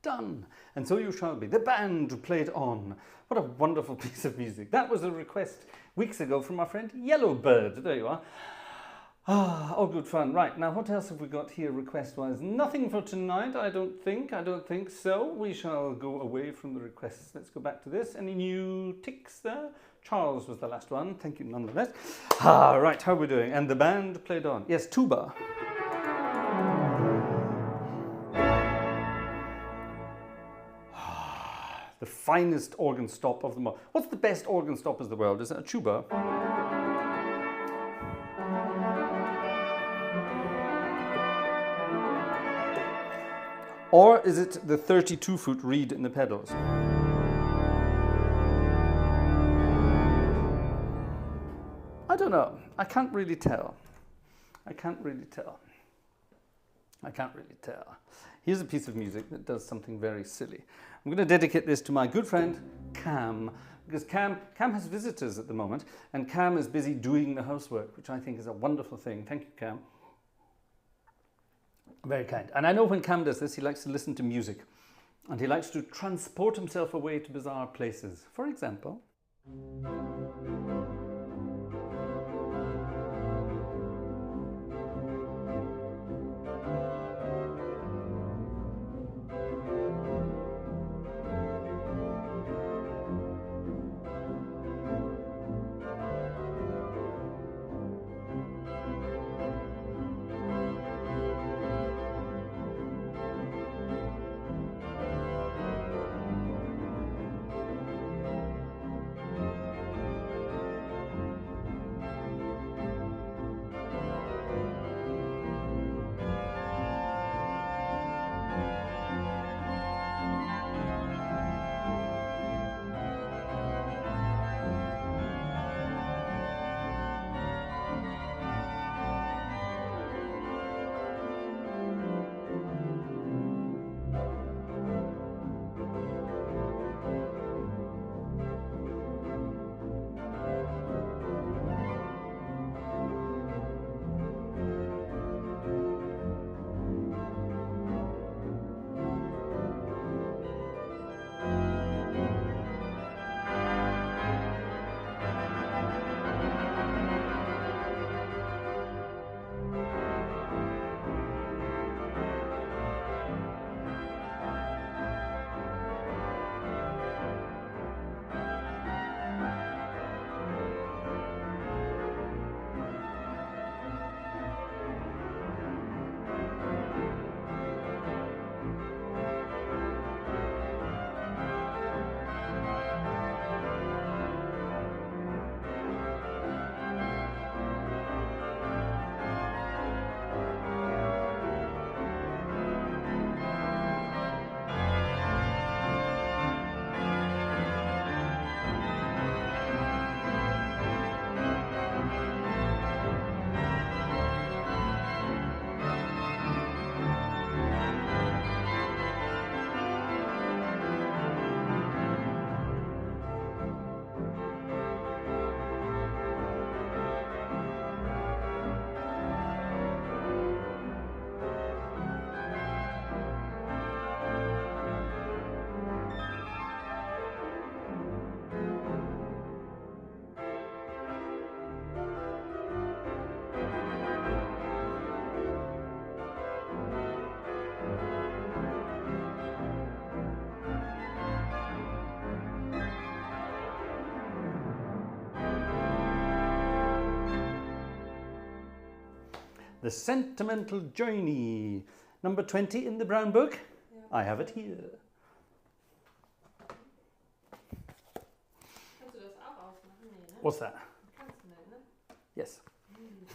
done. And so you shall be. The band played on. What a wonderful piece of music. That was a request weeks ago from our friend Yellowbird. There you are. Ah, all good fun. Right, now what else have we got here request-wise? Nothing for tonight, I don't think. I don't think so. We shall go away from the requests. Let's go back to this. Any new ticks there? Charles was the last one. Thank you nonetheless. Ah, right, how are we doing? And the band played on. Yes, tuba. The finest organ stop of them all. What's the best organ stop in the world? Is it a tuba? Or is it the 32-foot reed in the pedals? I don't know. I can't really tell. I can't really tell. I can't really tell. Here's a piece of music that does something very silly. I'm going to dedicate this to my good friend Cam, because Cam has visitors at the moment, and Cam is busy doing the housework, which I think is a wonderful thing. Thank you, Cam. Very kind. And I know when Cam does this, he likes to listen to music, and he likes to transport himself away to bizarre places. For example, The Sentimental Journey, number 20 in the Brown Book. Ja. I have it here. Kannst du das auch aufmachen? Nee, ne? What's that? Kannst du nicht, ne? Yes.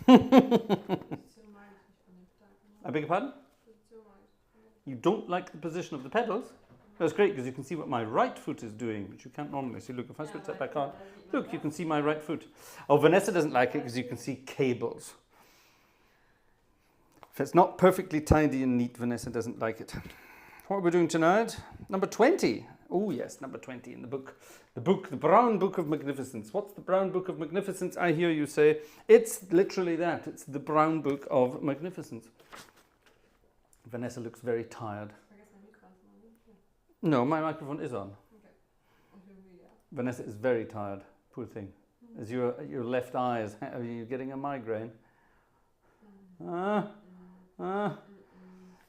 Position mag ich nicht von den Pedalen. I beg your pardon? Position mag ich nicht. You don't like the position of the pedals? That's great because you can see what my right foot is doing, which you can't normally see. Look, if I switch that back on, look, you can see my right foot. Oh, Vanessa doesn't like it because you can see cables. If it's not perfectly tidy and neat, Vanessa doesn't like it. What are we doing tonight? Number 20. Oh yes, number 20 in the book. The Brown Book of Magnificence. What's the Brown Book of Magnificence? I hear you say. It's literally that. It's the Brown Book of Magnificence. Vanessa looks very tired. No, my microphone is on. Okay. Und hier wieder. Vanessa is very tired, poor thing. Is your left eye, are you getting a migraine?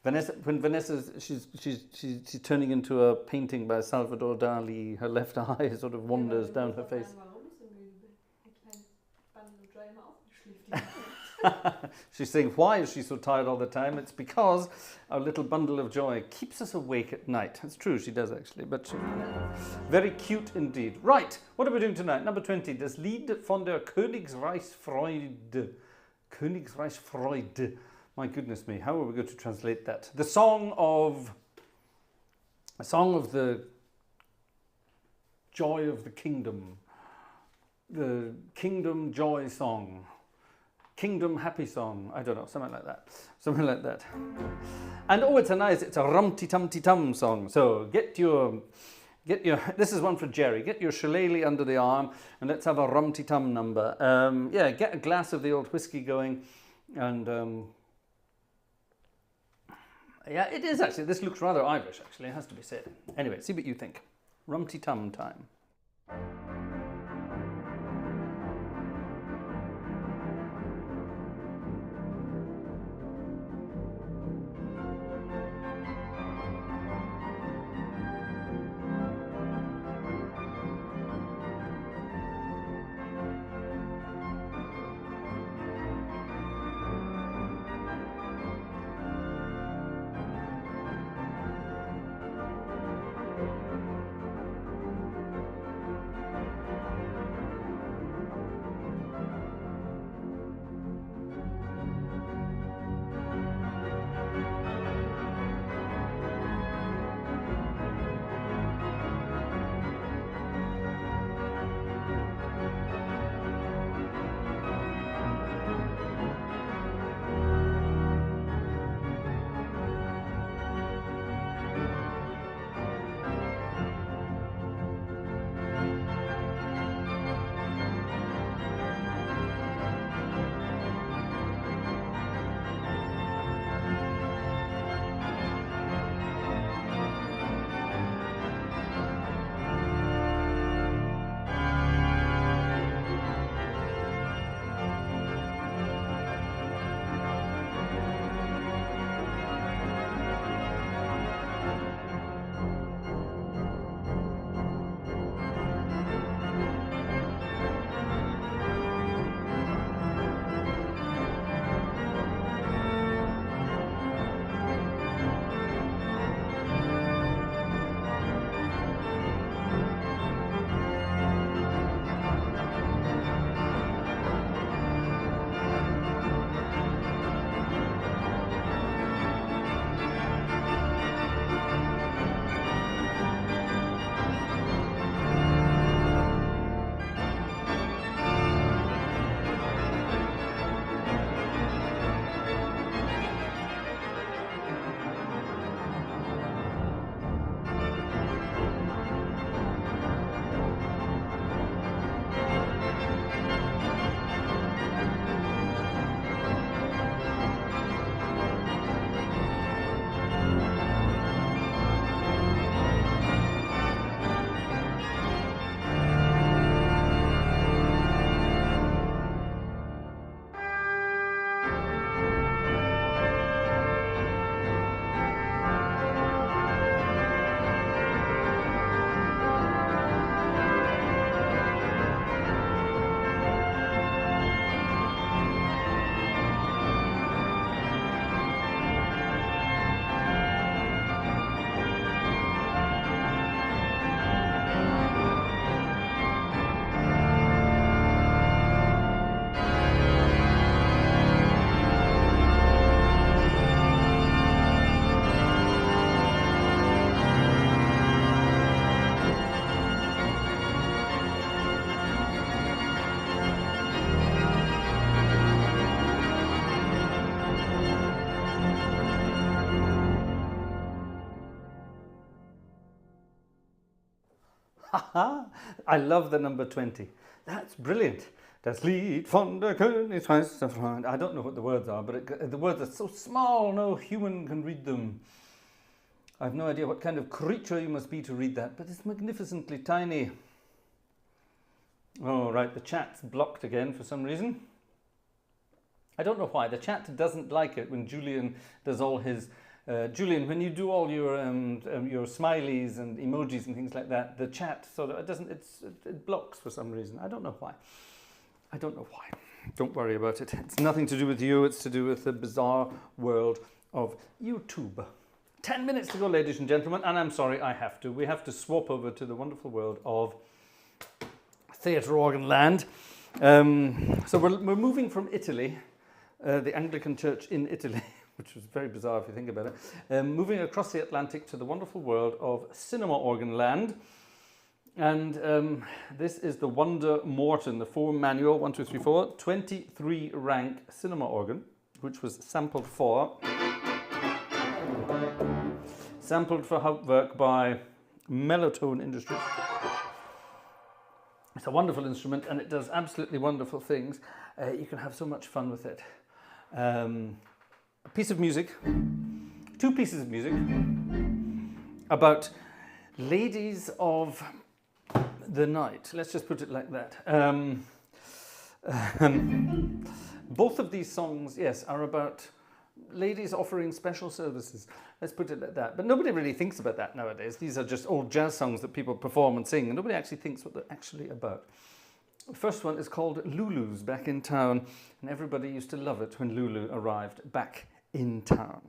Vanessa, when Vanessa's, she's turning into a painting by Salvador Dali, her left eye sort of wanders down her face. Warum ich so müde bin. Ein kleines Bundle of Joy immer aufgeschliffen. She's saying, why is she so tired all the time? It's because our little bundle of joy keeps us awake at night. It's true, she does actually, but very cute indeed. Right, what are we doing tonight? Number 20, das Lied von der Königsreichsfreude. Königsreichsfreude. My goodness me, how are we going to translate that? The song of the joy of the kingdom. The kingdom joy song. Kingdom happy song. I don't know, something like that. Something like that. And oh, it's a rum-ti-tum-ti-tum song. So get your, this is one for Jerry. Get your shillelagh under the arm and let's have a rum-ti-tum number. Yeah, get a glass of the old whiskey going and yeah, it is actually. This looks rather Irish, actually, it has to be said. Anyway, see what you think. Rum-ti-tum time. I love the number 20. That's brilliant. Das Lied von der Königsreichsfreude. I don't know what the words are, but the words are so small, no human can read them. I have no idea what kind of creature you must be to read that, but it's magnificently tiny. Oh, right, the chat's blocked again for some reason. I don't know why. The chat doesn't like it when Julian does all his... Julian, when you do all your smileys and emojis and things like that, the chat sort of, it blocks for some reason. I don't know why. I don't know why. Don't worry about it. It's nothing to do with you. It's to do with the bizarre world of YouTube. 10 minutes to go, ladies and gentlemen, and I'm sorry, I have to. We have to swap over to the wonderful world of theatre organ land. So we're moving from Italy, the Anglican Church in Italy, which was very bizarre if you think about it, moving across the Atlantic to the wonderful world of cinema organ land. And this is the Wonder Morton, the 4 manual, 1, 2, 3, 4, 23 rank cinema organ, which was sampled for Hauptwerk by Melotone Industries. It's a wonderful instrument and it does absolutely wonderful things. You can have so much fun with it. A piece of music, 2 pieces of music about ladies of the night. Let's just put it like that. Both of these songs, yes, are about ladies offering special services. Let's put it like that. But nobody really thinks about that nowadays. These are just old jazz songs that people perform and sing, and nobody actually thinks what they're actually about. The first one is called Lulu's Back in Town, and everybody used to love it when Lulu arrived back in town.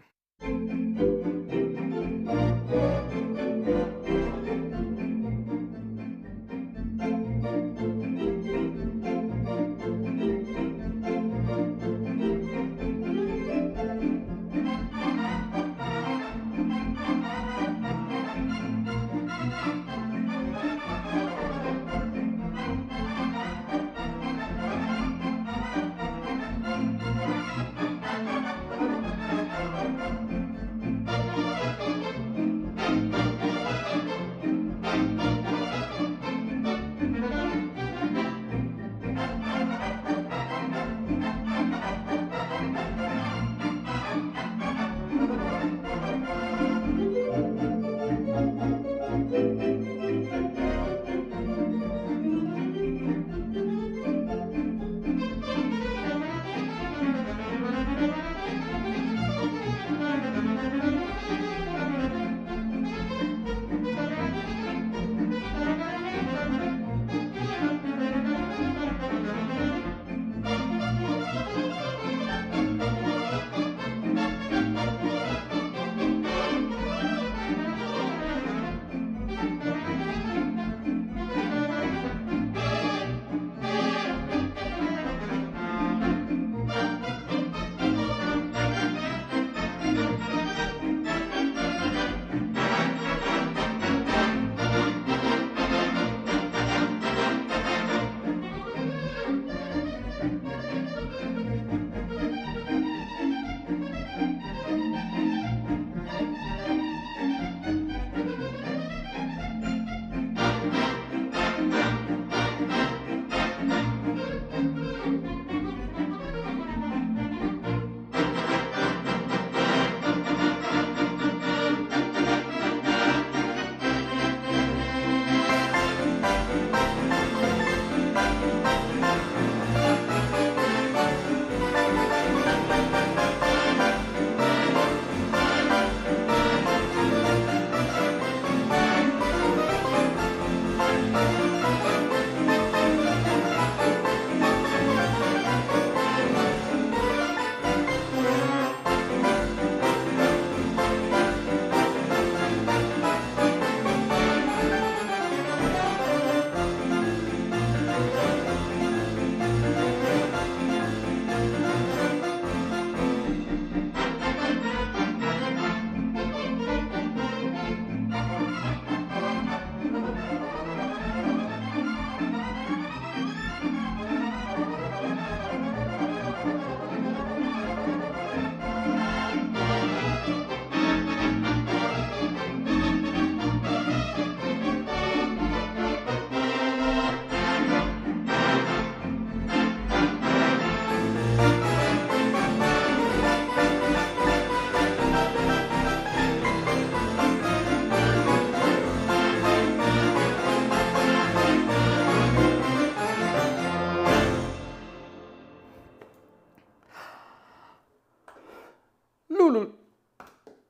Lulu.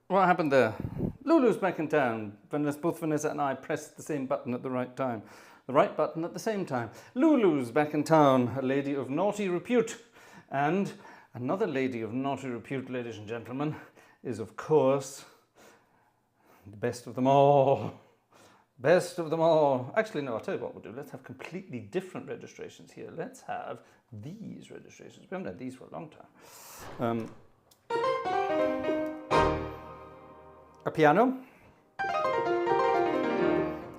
What happened there? Lulu's back in town. Both Vanessa and I pressed the same button at the right time. The right button at the same time. Lulu's back in town, a lady of naughty repute. And another lady of naughty repute, ladies and gentlemen, is of course the best of them all. Best of them all. Actually, no, I'll tell you what we'll do. Let's have completely different registrations here. Let's have these registrations. We haven't had these for a long time. A piano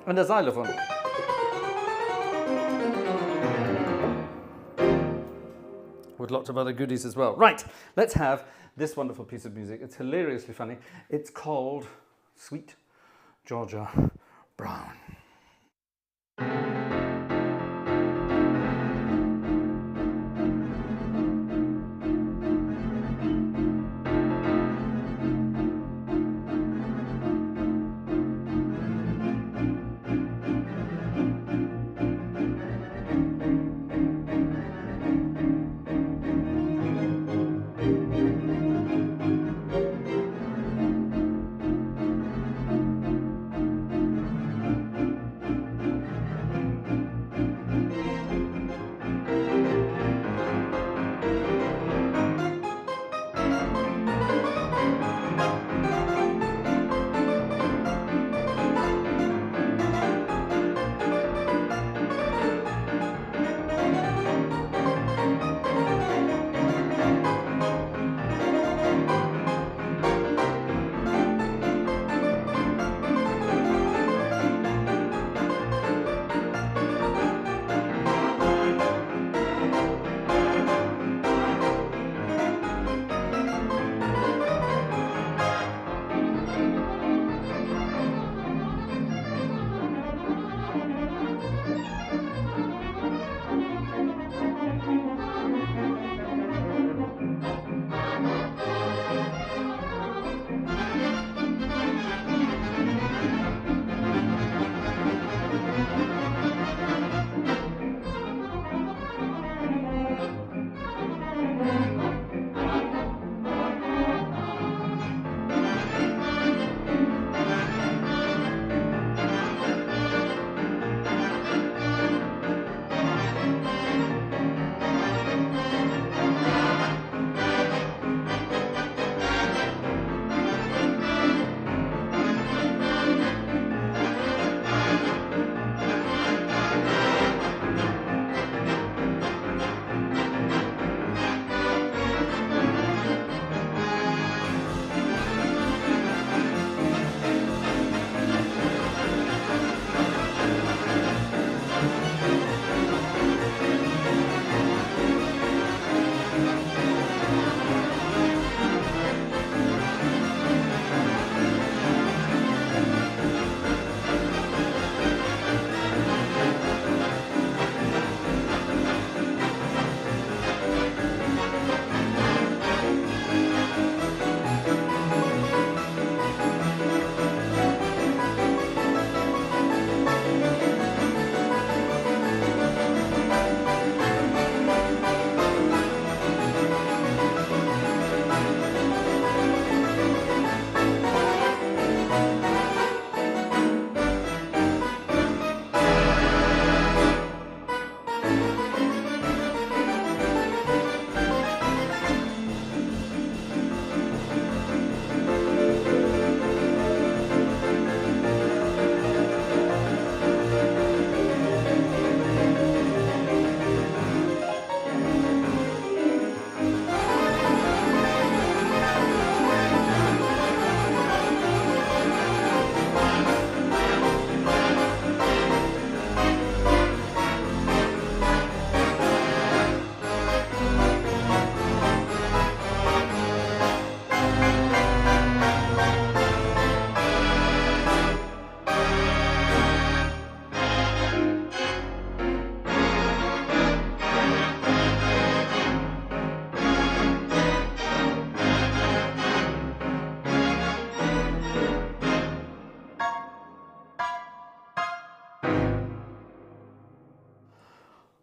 and a xylophone. With lots of other goodies as well. Right, let's have this wonderful piece of music. It's hilariously funny. It's called Sweet Georgia Brown.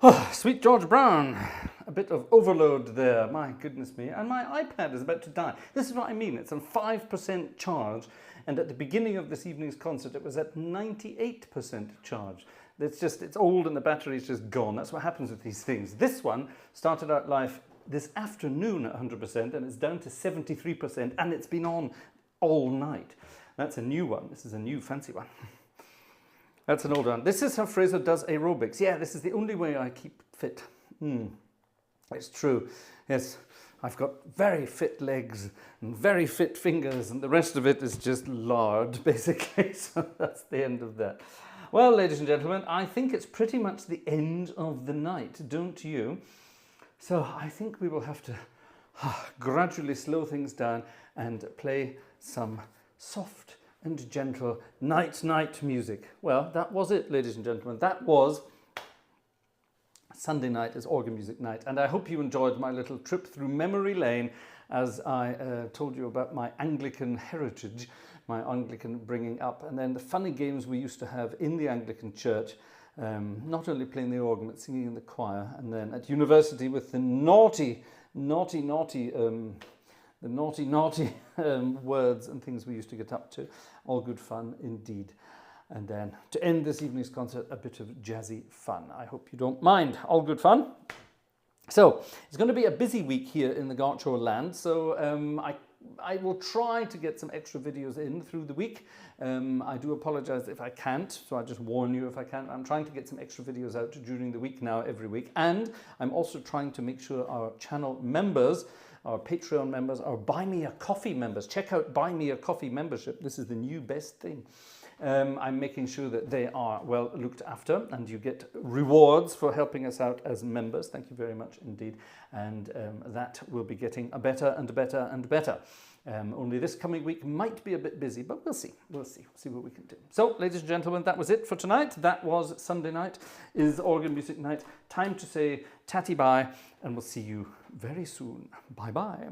Oh, Sweet George Brown, a bit of overload there, my goodness me, and my iPad is about to die. This is what I mean, it's on 5% charge, and at the beginning of this evening's concert it was at 98% charge. It's old and the battery's just gone. That's what happens with these things. This one started out live this afternoon at 100%, and it's down to 73%, and it's been on all night. That's a new one. This is a new fancy one. That's an old one. This is how Fraser does aerobics. Yeah, this is the only way I keep fit. It's true. Yes, I've got very fit legs and very fit fingers, and the rest of it is just lard, basically. So that's the end of that. Well, ladies and gentlemen, I think it's pretty much the end of the night, don't you? So I think we will have to gradually slow things down and play some soft and gentle night music. Well, that was it, ladies and gentlemen. That was Sunday night is organ music night, and I hope you enjoyed my little trip through memory lane as I told you about my Anglican heritage, my Anglican bringing up, and then the funny games we used to have in the Anglican church, not only playing the organ but singing in the choir, and then at university with the naughty words and things we used to get up to. All good fun indeed. And then to end this evening's concert, a bit of jazzy fun. I hope you don't mind. All good fun. So it's going to be a busy week here in the Gartshore land. So I will try to get some extra videos in through the week. I do apologize if I can't, so I just warn you if I can't. I'm trying to get some extra videos out during the week now, every week. And I'm also trying to make sure our channel members, our Patreon members, our Buy Me a Coffee members, check out Buy Me a Coffee membership. This is the new best thing. I'm making sure that they are well looked after, and you get rewards for helping us out as members. Thank you very much indeed. And that will be getting better and better and better. Only this coming week might be a bit busy, but we'll see. We'll see what we can do. So, ladies and gentlemen, that was it for tonight. That was Sunday night, is organ music night. Time to say tatty bye, and we'll see you very soon. Bye bye.